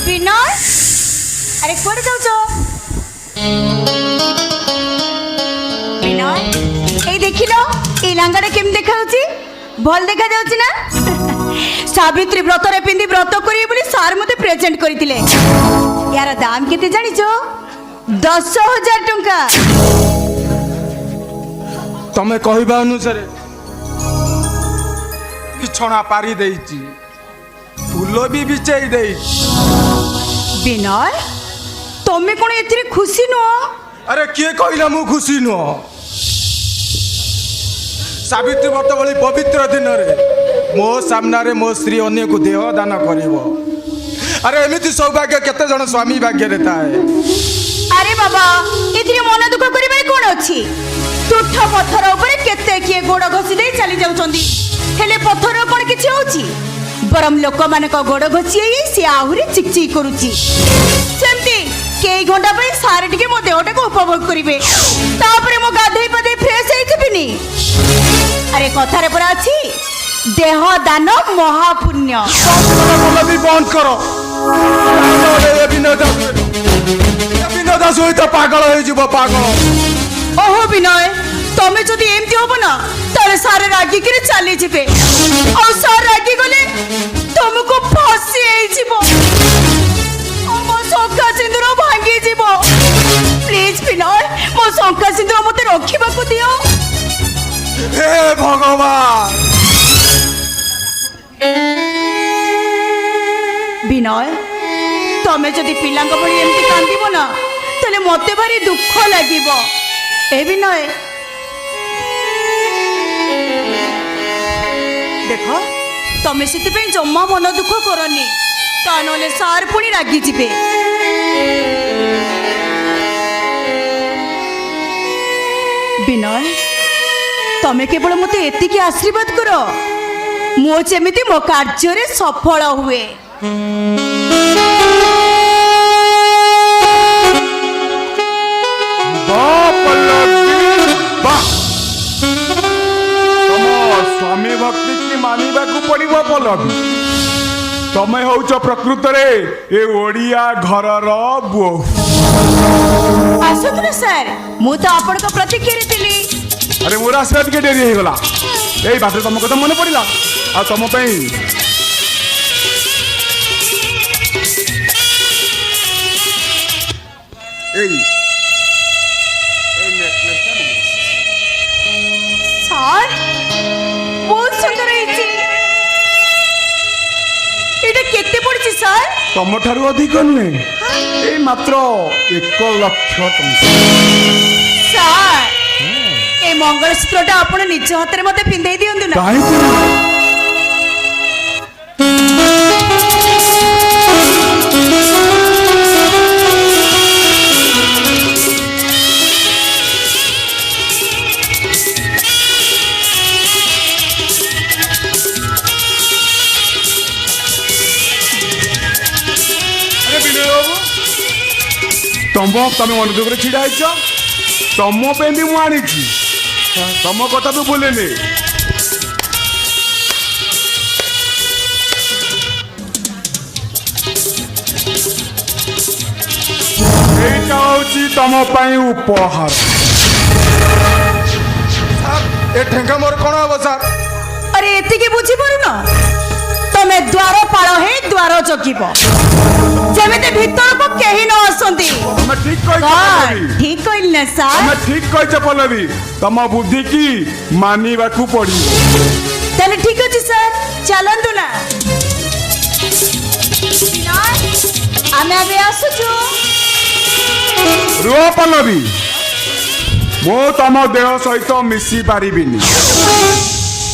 ବିନୟ, ଆରେ କୁଆଡ଼େ ଯାଉଛ? ବିନୟ, ଏଇ ଦେଖିଲ ଏଇ ଲାଙ୍ଗାଟା କେମିତି ଦେଖାଯାଉଛି? ଭଲ ଦେଖାଯାଉଛି ନା? ସାବିତ୍ରୀ ବ୍ରତରେ ପିନ୍ଧି ବ୍ରତ କରିବେ ବୋଲି ସାର୍ ମୋତେ ପ୍ରେଜେଣ୍ଟ କରିଥିଲେ। ୟାର ଦାମ କେତେ ଜାଣିଛ? 10,000 ଟଙ୍କା। ତମେ କହିବା ଅନୁସାରେ ବିଛଣା ପାରି ଦେଇଛି, ଫୁଲ ବି ବିଛେଇ ଦେଇଛି। ବିନୟ, ତମେ କଣ ଏଥିରେ ଖୁସି ନୁହଁ? ଆରେ କିଏ କହିଲା ମୁଁ ଖୁସି ନୁହଁ? ସାବିତ୍ରୀ ବ୍ରତ ଭଳି ପବିତ୍ର ଦିନରେ ମୋ ସାମ୍ନାରେ ମୋ ସ୍ତ୍ରୀ ଅନ୍ୟକୁ ଦେହ ଦାନ କରିବ। ଆରେ ଏମିତି ସୌଭାଗ୍ୟ କେତେ ଜଣ ସ୍ୱାମୀ ଭାଗ୍ୟରେ ଥାଏ? ଆରେ ବାବା, ଏଥିରେ ମନ ଦୁଃଖ କରିବାରେ କଣ ଅଛି? ତୁଠ ପଥର ଉପରେ କେତେ କିଏ ଗୋଡ଼ ଘଷି ଦେଇ ଚାଲି ଯାଉଛନ୍ତି, ହେଲେ ପଥର କଣ କିଛି ହଉଛି? ବରଂ ଲୋକମାନଙ୍କ ଗୋଡ଼ ଘଷି ହେଇ ସେ ଆହୁରି ଚିକଚିକ କରୁଛି। ସେମିତି କେଇ ଘଣ୍ଟା ପାଇଁ ସାର ଟିକେ ମୋ ଦେହଟାକୁ ଉପଭୋଗ କରିବେ, ତାପରେ ମୁଁ ଗାଧେଇ ପାଧେଇ ଫ୍ରେଶ ହେଇଥିବିନି। ଆରେ କଥାରେ ପରା ଅଛି, ଦେହ ଦାନ ମହାପୁଣ୍ୟ। ବନ୍ଦ କର। ବିନୋଦ ସହିତ ପାଗଳ ହେଇଯିବ, ପାଗଳ। ଓହୋ ବିନୟ, ତମେ ଯଦି ଏମିତି ହବ ନା ତାହେଲେ ସାର ରାଗିକିରି ଚାଲିଯିବେ, ଆଉ ସାର ରାଗି ଗଲେ ତମକୁ ଫସି ହେଇଯିବ, ମୋ ଶଙ୍ଖା ସିନ୍ଦୁର ଭାଙ୍ଗିଯିବ। ପ୍ଲିଜ ବିନୟ, ମୋ ଶଙ୍ଖା ସିନ୍ଦୁର ମତେ ରଖିବାକୁ ଦିଅ। ହେ ଭଗବାନ। ବିନୟ, ତମେ ଯଦି ପିଲାଙ୍କ ଭଳି ଏମିତି କାନ୍ଦିବ ନା ତାହେଲେ ମତେ ଭାରି ଦୁଃଖ ଲାଗିବ। ଏ ବିନୟ, ଦେଖ ତମେ ସେଥିପାଇଁ ଜମା ମନ ଦୁଃଖ କରନି, ତା ନହେଲେ ସାର୍ ପୁଣି ରାଗିଯିବେ। ବିନୟ, ତମେ କେବଳ ମତେ ଏତିକି ଆଶୀର୍ବାଦ କର, ମୁଁ ଯେମିତି ମୋ କାର୍ଯ୍ୟରେ ସଫଳ ହୁଏ। ସ୍ୱାମୀ ଭକ୍ତି କି ମାନିବାକୁ ପଡିବ ପଲ୍ଲବୀ। ତମେ ହଉଛ ପ୍ରକୃତରେ ଏ ଓଡ଼ିଆ ଘରର ବୋହୂ। ଆସନ୍ତୁ ନା ସାର୍, ମୁଁ ତ ଆପଣଙ୍କ ପ୍ରତୀକ୍ଷାରେ ଥିଲି। ଆରେ ମୋର ଆସିବା ଟିକେ ଡେରି ହେଇଗଲା, ଏଇ ବାଟରେ ତମ କଥା ମନେ ପଡ଼ିଲା, ଆଉ ତମ ପାଇଁ ସାର୍ ବହୁତ ସୁନ୍ଦର ହେଇଛି। এটা কেতে পড়ছে স্যার? ତମଠାରୁ ଅଧିକ ନୁହେଁ, ଏଇ ମାତ୍ର 1 ଲକ୍ଷ ଟଙ୍କା। স্যার, এই মঙ্গলসূত্রটা আপনি নিজ হাতের মধ্যে পিঁধাই দিয়ন্তু না। কাহিଁକି ତମେ ମନ ଦୁଃଖରେ ଛିଡ଼ା ହେଇଛ ତମ ପାଇଁ ବି ମୁଁ ଆଣିଛି ତମ କଥା ତ ଭୁଲେନି এইটা হচ্ছে তম পাই উপহার ଏ ଠେଙ୍ଗା ମୋର କ'ଣ ହବ ସାର୍? ଆରେ ଏତିକି ବୁଝିପାରୁନ ତମେ ଦ୍ୱାରପାଳ ହେଇ ଦ୍ୱାର ଜଗିବ ଯେମିତି ଭିତରକୁ କେହି ନ ଆସନ୍ତି। ତମେ ଠିକ କହିଛ କଣ ପଲ୍ଲବୀ ଠିକ କହିଲି ନା ସାର୍? ତମେ ଠିକ କହିଛ ପଲ୍ଲବୀ ତମ ବୁଦ୍ଧି କି ମାନିବାକୁ ପଡିବ ତାହେଲେ ଠିକ ଅଛି ସାର୍ ଚାଲନ୍ତୁ ନା ଆମେ ଏବେ ଆସୁଛୁ। ରୁହ ପଲ୍ଲବୀ ମୁଁ ତମ ଦେହ ସହିତ ମିଶି ପାରିବିନି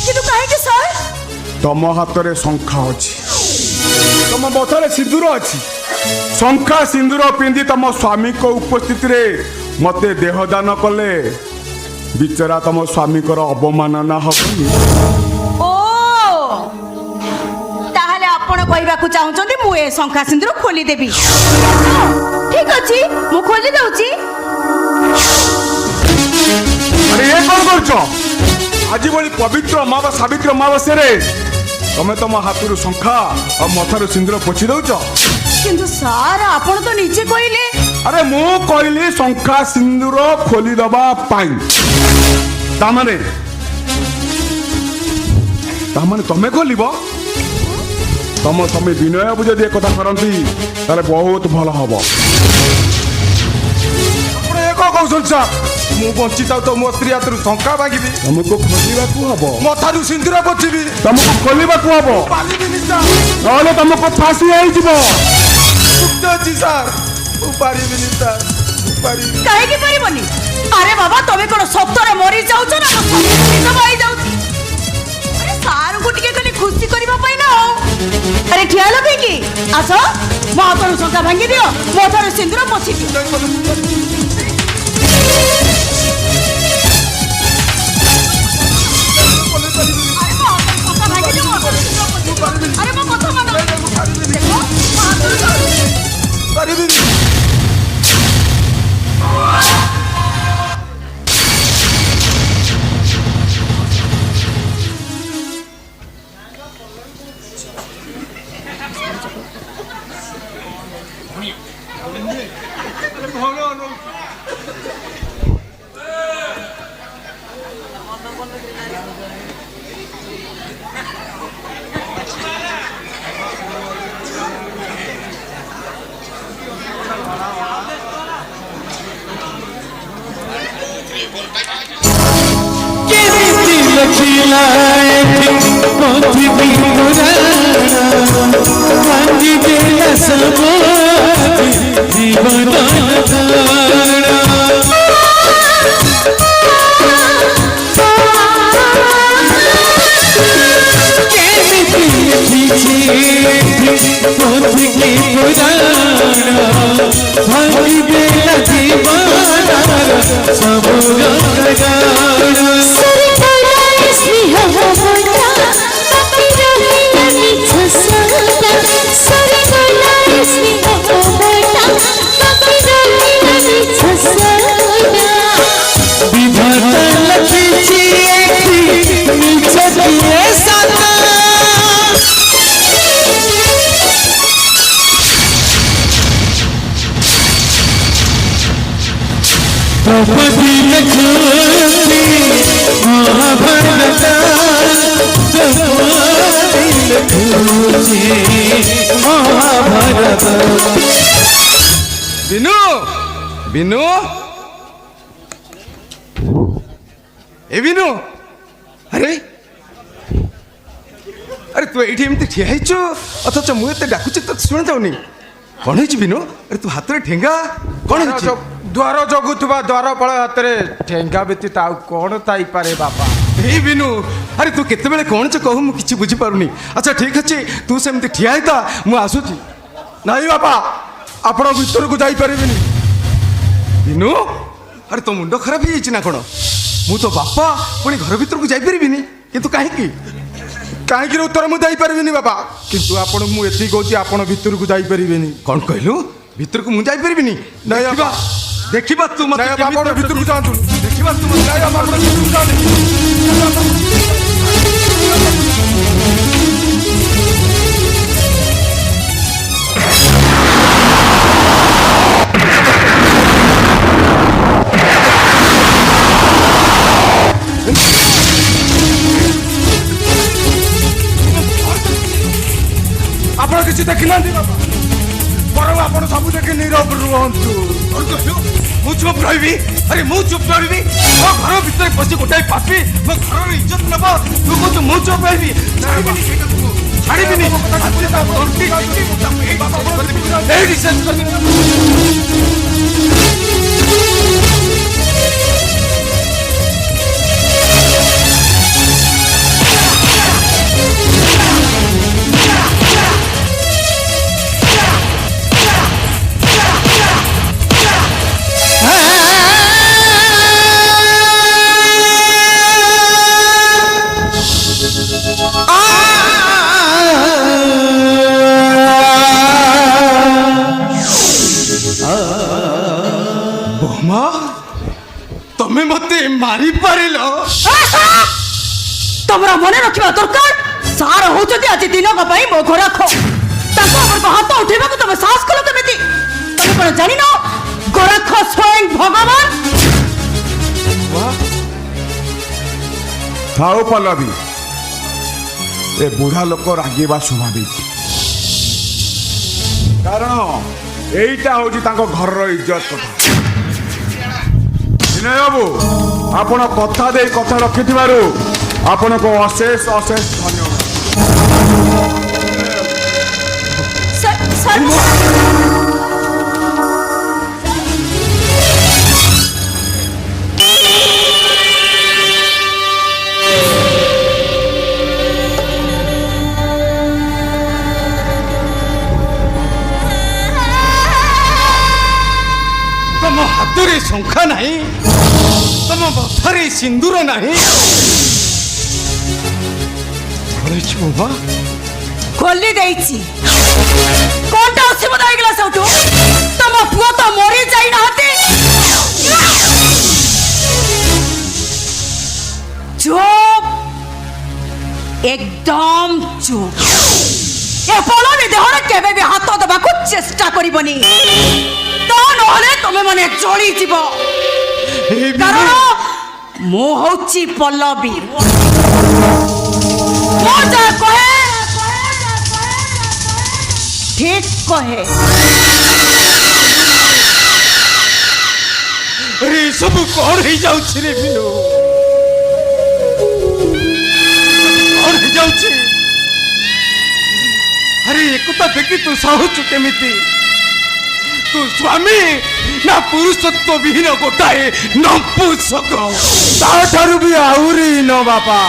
କିନ୍ତୁ କାହିଁକି ସାର୍? ତମ ହାତରେ ଶଙ୍ଖା ଅଛି ତମ ମଥାରେ ସିନ୍ଦୁର ଅଛି ଶଙ୍ଖା ସିନ୍ଦୁର ପିନ୍ଧି ତମ ସ୍ୱାମୀଙ୍କ ଉପସ୍ଥିତିରେ ମତେ ଦେହ ଦାନ କଲେ ବିଚରା ତମ ସ୍ୱାମୀଙ୍କର ଅବମାନନା ହବନି ଓ ତାହେଲେ ଆପଣ କହିବାକୁ ଚାହୁଁଛନ୍ତି ମୁଁ ଏ ଶଙ୍ଖା ସିନ୍ଦୁର ଖୋଲିଦେବି? ଠିକ ଅଛି ମୁଁ ଖୋଲି ଦଉଛି। ଆରେ ଏ କଣ କରୁଛ ଆଜି ଭଳି ପବିତ୍ର ଅମାବା ସାବିତ୍ରୀ ଅମାବାସ୍ୟାରେ ତମେ ତମ ହାତରୁ ଶଙ୍ଖା ଆଉ ମଥାରୁ ସିନ୍ଦୁର ପୋଛି ଦଉଛ କିନ୍ତୁ ସାର୍ ଆପଣ ତ ନିଜେ କହିଲେ। ଆରେ ମୁଁ କହିଲି ଶଙ୍ଖା ସିନ୍ଦୁର ଖୋଲିଦବା ପାଇଁ ତାମାନେ ତମେ ଖୋଲିବ ତମ ସ୍ୱାମୀ ବିନୟ ବାବୁ ଯଦି ଏକଥା କରନ୍ତି ତାହେଲେ ବହୁତ ଭଲ ହବ ଆପଣ ଏ କ'ଣ କହୁଛନ୍ତି ସାର୍? ମୁଁ ବଞ୍ଚିଥାଉ ତ ମୋ ସ୍ତ୍ରୀ ହାତରୁ ଟଙ୍କା ମାଗିବି, ତମକୁ ଖୋଲିବାକୁ ହବ ମଥାରୁ ସିନ୍ଦୁର ପୋଛିବି, ତମକୁ ଖୋଲିବାକୁ ହବ ପାରିବିନି ସାର୍। ନହେଲେ ତମକୁ ଫାଶୀ ହେଇଯିବ ମୁକ୍ତ ଅଛି ସାର୍, ମୁଁ ପାରିବିନି ସାର୍, ମୁଁ ପାରିବିନି। କାହିଁକି ପାରିବନି? ଆରେ ବାବା ତମେ କ'ଣ ସତରେ ମରି ଯାଉଛ ନା ହେଇ ଯାଉଛି? ଆରେ ସାରଙ୍କୁ ଟିକେ ଖାଲି ଖୁସି କରିବା ପାଇଁ ନା ଆଉ। ଆରେ ଠିଆ ଲଗେଇକି ଆସ ମୋ ହାତରୁ ଶଙ୍ଖା ଭାଙ୍ଗି ଦିଅ ମୋ ହାତରୁ ସିନ୍ଦୁର ପୋଛି ଦିଅ। ଆରେ ମୋ କଥା ମାନ। ପାରିବିନି। ବିନୁ ବିନୁ ଏ ବିନୁ ଆରେ ଆରେ ତୁ ଏଇଠି ଏମିତି ଠିଆ ହେଇଛୁ ଅଥଚ ମୁଁ ଏତେ ଡାକୁଛି ତ ଶୁଣା ଯାଉନି କ'ଣ ହେଇଛି ବିନୁ? ଆରେ ତୁ ହାତରେ ଠେଙ୍ଗା କ'ଣ ହେଇଛି? ଦ୍ୱାର ଜଗୁଥିବା ଦ୍ୱାରପାଳ ହାତରେ ଠେଙ୍ଗା ବ୍ୟତୀତ ଆଉ କ'ଣ ଥାଇପାରେ ବାପା? ଏଇ ବିନୁ ଆରେ ତୁ କେତେବେଳେ କ'ଣ ଯେ କହୁ ମୁଁ କିଛି ବୁଝିପାରୁନି। ଆଚ୍ଛା ଠିକ୍ ଅଛି ତୁ ସେମିତି ଠିଆ ହେଇଥା ମୁଁ ଆସୁଛି। ନାଇଁ ବାପା ଆପଣ ଭିତରକୁ ଯାଇପାରିବେନି। ବିନୁ ଆରେ ତୋ ମୁଣ୍ଡ ଖରାପ ହେଇଯାଇଛି ନା କ'ଣ? ମୁଁ ତ ବାପା ପୁଣି ଘର ଭିତରକୁ ଯାଇପାରିବିନି କିନ୍ତୁ କାହିଁକି? କାହିଁକି ଉତ୍ତର ମୁଁ ଦେଇପାରିବିନି ବାପା, କିନ୍ତୁ ଆପଣଙ୍କୁ ମୁଁ ଏତିକି କହୁଛି ଆପଣ ଭିତରକୁ ଯାଇପାରିବେନି। କ'ଣ କହିଲୁ? ଭିତରକୁ ମୁଁ ଯାଇପାରିବିନି ନାଇଁ ଦେଖିବା ଦେଖିବା ତୁ ମତେ ନାଇଁ କେମିତି ଆପଣ ଅଛନ୍ତି। ଭିତରକୁ ଯାଆନ୍ତୁ ଦେଖିବା ତୁ ମତେ ନାଇଁ ଆପଣ ଭିତରକୁ ଯାଆନ୍ତୁ ଆପଣ କିଛି ଦେଖିନାହାନ୍ତି ବାପା ବରଂ ଆପଣ ସବୁ ଦେଖି ନୀରବ ରୁହନ୍ତୁ ମୁଁ ଚୁପ୍ ରହିବି ଆରେ ମୁଁ ଚୁପ୍ ରହିବି ମୋ ଘର ଭିତରେ ପଶି ଗୋଟାଏ ପାପି ମୋ ଘରର ଇଜ୍ଜତ ନେବ ତୁ କହୁଛୁ ମୁଁ ଚୁପ୍ ରହିବି ଛାଡ଼ିବିନି ସେଇଟାକୁ ମୁଁ, ଛାଡ଼ିବିନି ଆଜି ତା ତଣ୍ଟି ଚିପି ମୁଁ ତାକୁ ଏଇଠି ଶେଷ କରିଦେବି। ବୋମା ତମେ ମତେ ମାରି ପାରିଲ ତମର ମନେ ରଖିବା ଦରକାର ସାର ହଉଛନ୍ତି ଆଜି ଦିନକ ପାଇଁ ମୋ ଘୋରାଖ ତାଙ୍କ ଉପରକୁ ହାତ ଉଠେଇବାକୁ ତମେ ସାହସ କଲ କେମିତି ତମେ କଣ ଜାଣିନ ଗୋରଖ ସ୍ୱୟଂ ଭଗବାନ ଥାଉ ପଲ୍ଲବୀ ଏ ବୁଢା ଲୋକ ରାଗିବା ସ୍ୱାଭାବିକ କାରଣ ଏଇଟା ହଉଛି ତାଙ୍କ ଘରର ଇଜ୍ଜତ କଥା ବିନୟ ବାବୁ ଆପଣ କଥା ଦେଇ କଥା ରଖିଥିବାରୁ ଆପଣଙ୍କୁ ଅଶେଷ ଅଶେଷ ଧନ୍ୟବାଦ ତମ ହାତରେ ଶଙ୍ଖା ନାହିଁ ତମ ମଥାରେ ସିନ୍ଦୁର ନାହିଁ ବୋମା ଖୋଲି ଦେଇଛି କଣଟା ଅସୁବିଧା ହେଇଗଲା ସେଉଠୁ ତମ ପୁଅ ତ ମରି ଯାଇନାହାନ୍ତି ଚୁପ୍ ଏକଦମ ଚୁପ୍ ଏ ପଳନି ଦେହରେ କେବେ ବି ହାତ ଦେବାକୁ ଚେଷ୍ଟା କରିବନି ତା ନହେଲେ ତମେ ମାନେ ଜଳିଯିବ କାରଣ ମୁଁ ହଉଛି ପଲ୍ଲବୀ ମୁଁ ଯାହା କହେ ଠିକ୍ କହେ ଆରେ ସବୁ କଣ ହେଇଯାଉଛି ରେ ବିନୁ କଣ ହେଇଯାଉଛି ଆରେ ଏକଥା ଦେଖି ତୁ ସହୁଛୁ କେମିତି ତୁ ସ୍ୱାମୀ ନା ପୁରୁଷତ୍ୱ ବିହୀନ ଗୋଟାଏ ନପୁଂସକ ତାଠାରୁ ବି ଆହୁରି ନ ବାପା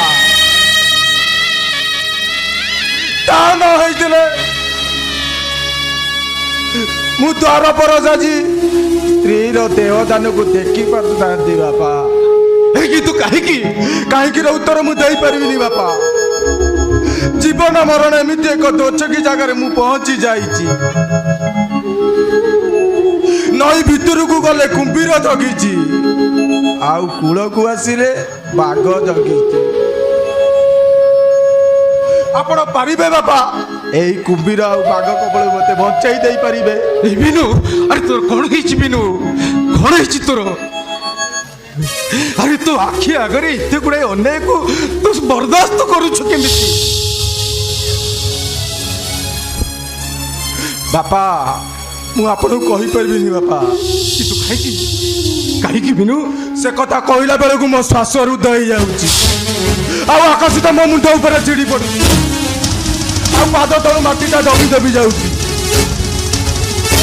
ତା ନ ହେଇଥିଲେ ମୁଁ ଦ୍ୱାର ପରଜାଜି ସ୍ତ୍ରୀର ଦେହଦାନକୁ ଦେଖି ପାରୁଥାନ୍ତି ବାପା କିନ୍ତୁ କାହିଁକି କାହିଁକିର ଉତ୍ତର ମୁଁ ଦେଇପାରିବିନି ବାପା ଜୀବନ ମରଣ ଏମିତି ଏକ ଦୋଚକି ଜାଗାରେ ମୁଁ ପହଞ୍ଚି ଯାଇଛି ନଈ ଭିତରକୁ ଗଲେ କୁମ୍ଭୀର ଜଗିଛି ଆଉ କୂଳକୁ ଆସିଲେ ବାଘ ଜଗିଛି ଆପଣ ପାରିବେ ବାପା ଏଇ କୁମ୍ଭୀର ଆଉ ବାଘ କବଳରୁ ମତେ ବଞ୍ଚାଇ ଦେଇପାରିବେ ବିନୁ ଆରେ ତୋର କଣ ହେଇଛି ବିନୁ କଣ ହେଇଛି ତୋର ଆରେ ତୋ ଆଖି ଆଗରେ ଏତେ ଗୁଡାଏ ଅନ୍ୟାୟକୁ ତୁ ବରଦାସ୍ତ କରୁଛୁ କେମିତି ବାପା ମୁଁ ଆପଣଙ୍କୁ କହିପାରିବିନି ବାପା କିନ୍ତୁ କାହିଁକି କାହିଁକି ବିନୁ ସେ କଥା କହିଲା ବେଳକୁ ମୋ ଶ୍ୱାସ ରୁଦ୍ଧ ହେଇଯାଉଛି ଆଉ ଆକାଶଟା ମୋ ମୁଣ୍ଡ ଉପରେ ଚିଡ଼ି ପଡୁଛି ଆଉ ପାଦ ତଳୁ ମାଟିଟା ଦବି ଦବି ଯାଉଛି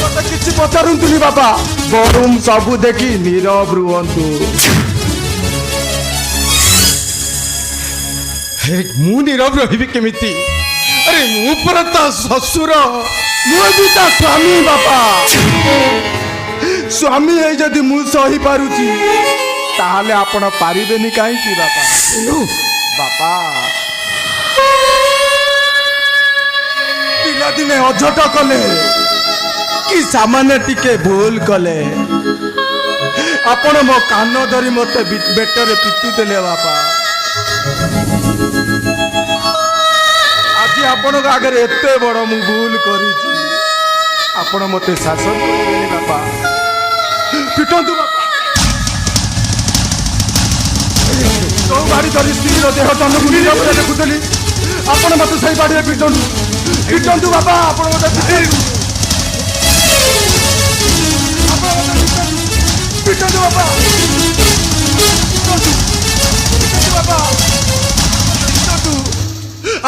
ମତେ କିଛି ପଚାରନ୍ତୁନି ବାପା ବରଂ ସବୁ ଦେଖି ନୀରବ ରୁହନ୍ତୁ ମୁଁ ନୀରବ ରହିବି କେମିତି ଆରେ ମୁଁ ପରା ତା ଶ୍ୱଶୁର ମୁଁ ବି ତା ସ୍ୱାମୀ ବାପା ସ୍ୱାମୀ ହେଇ ଯଦି ମୁଁ ସହି ପାରୁଛି ତାହେଲେ ଆପଣ ପାରିବେନି କାହିଁକି ବାପା ବାପା ପିଲାଦିନେ ଅଝଟ କଲେ कि सामान्य टिके भूल कले आपण मो कान धरी मते बेटरे पितु देले बापा आज आपण आगे एते बड़ मु भूल करी आपण मते शासन करेनि बापा पिटंतु बापा तो बाड़ी धरी स्त्री देह तन गुली देखुली आपण मते सही बाड़ी पिटंतु बापा आपण मते पिटंतु बापा बापा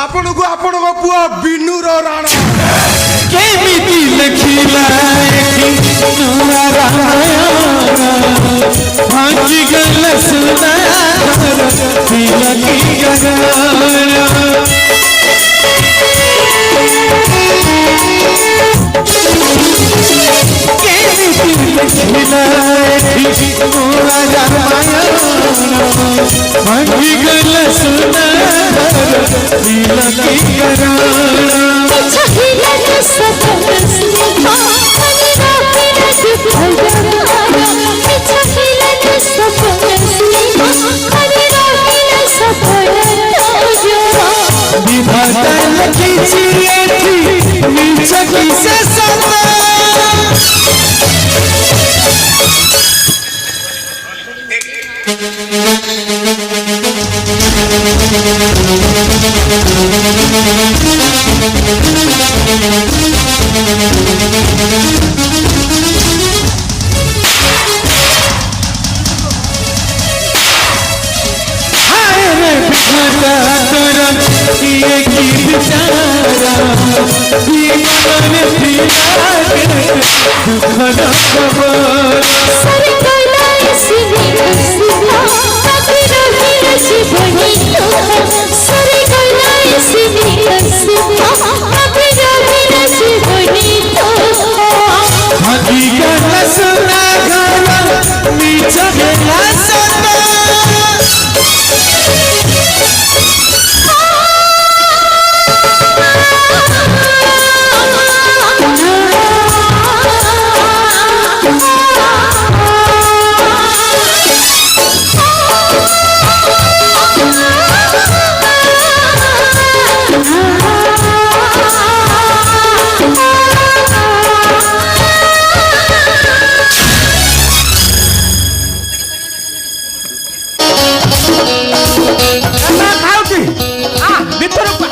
आपण को पुआ बिनु रो राणा केमिति लखिला नूरा रामायण भांजी गल सुनार तिलकी गगन केमिति लखिला नूरा रामायण भांजी गल सुनार तिलकी गगन विधाता लखी नीच किसे सता ये की बेचारा दीवान पिया के दुख न खबर सर गलाए सिने सिना कभी रही जीवनी तो सर गलाए सिने सिना कभी रही जीवनी तो भागी गल सुना गला नीच गला सता ଭିତରକୁ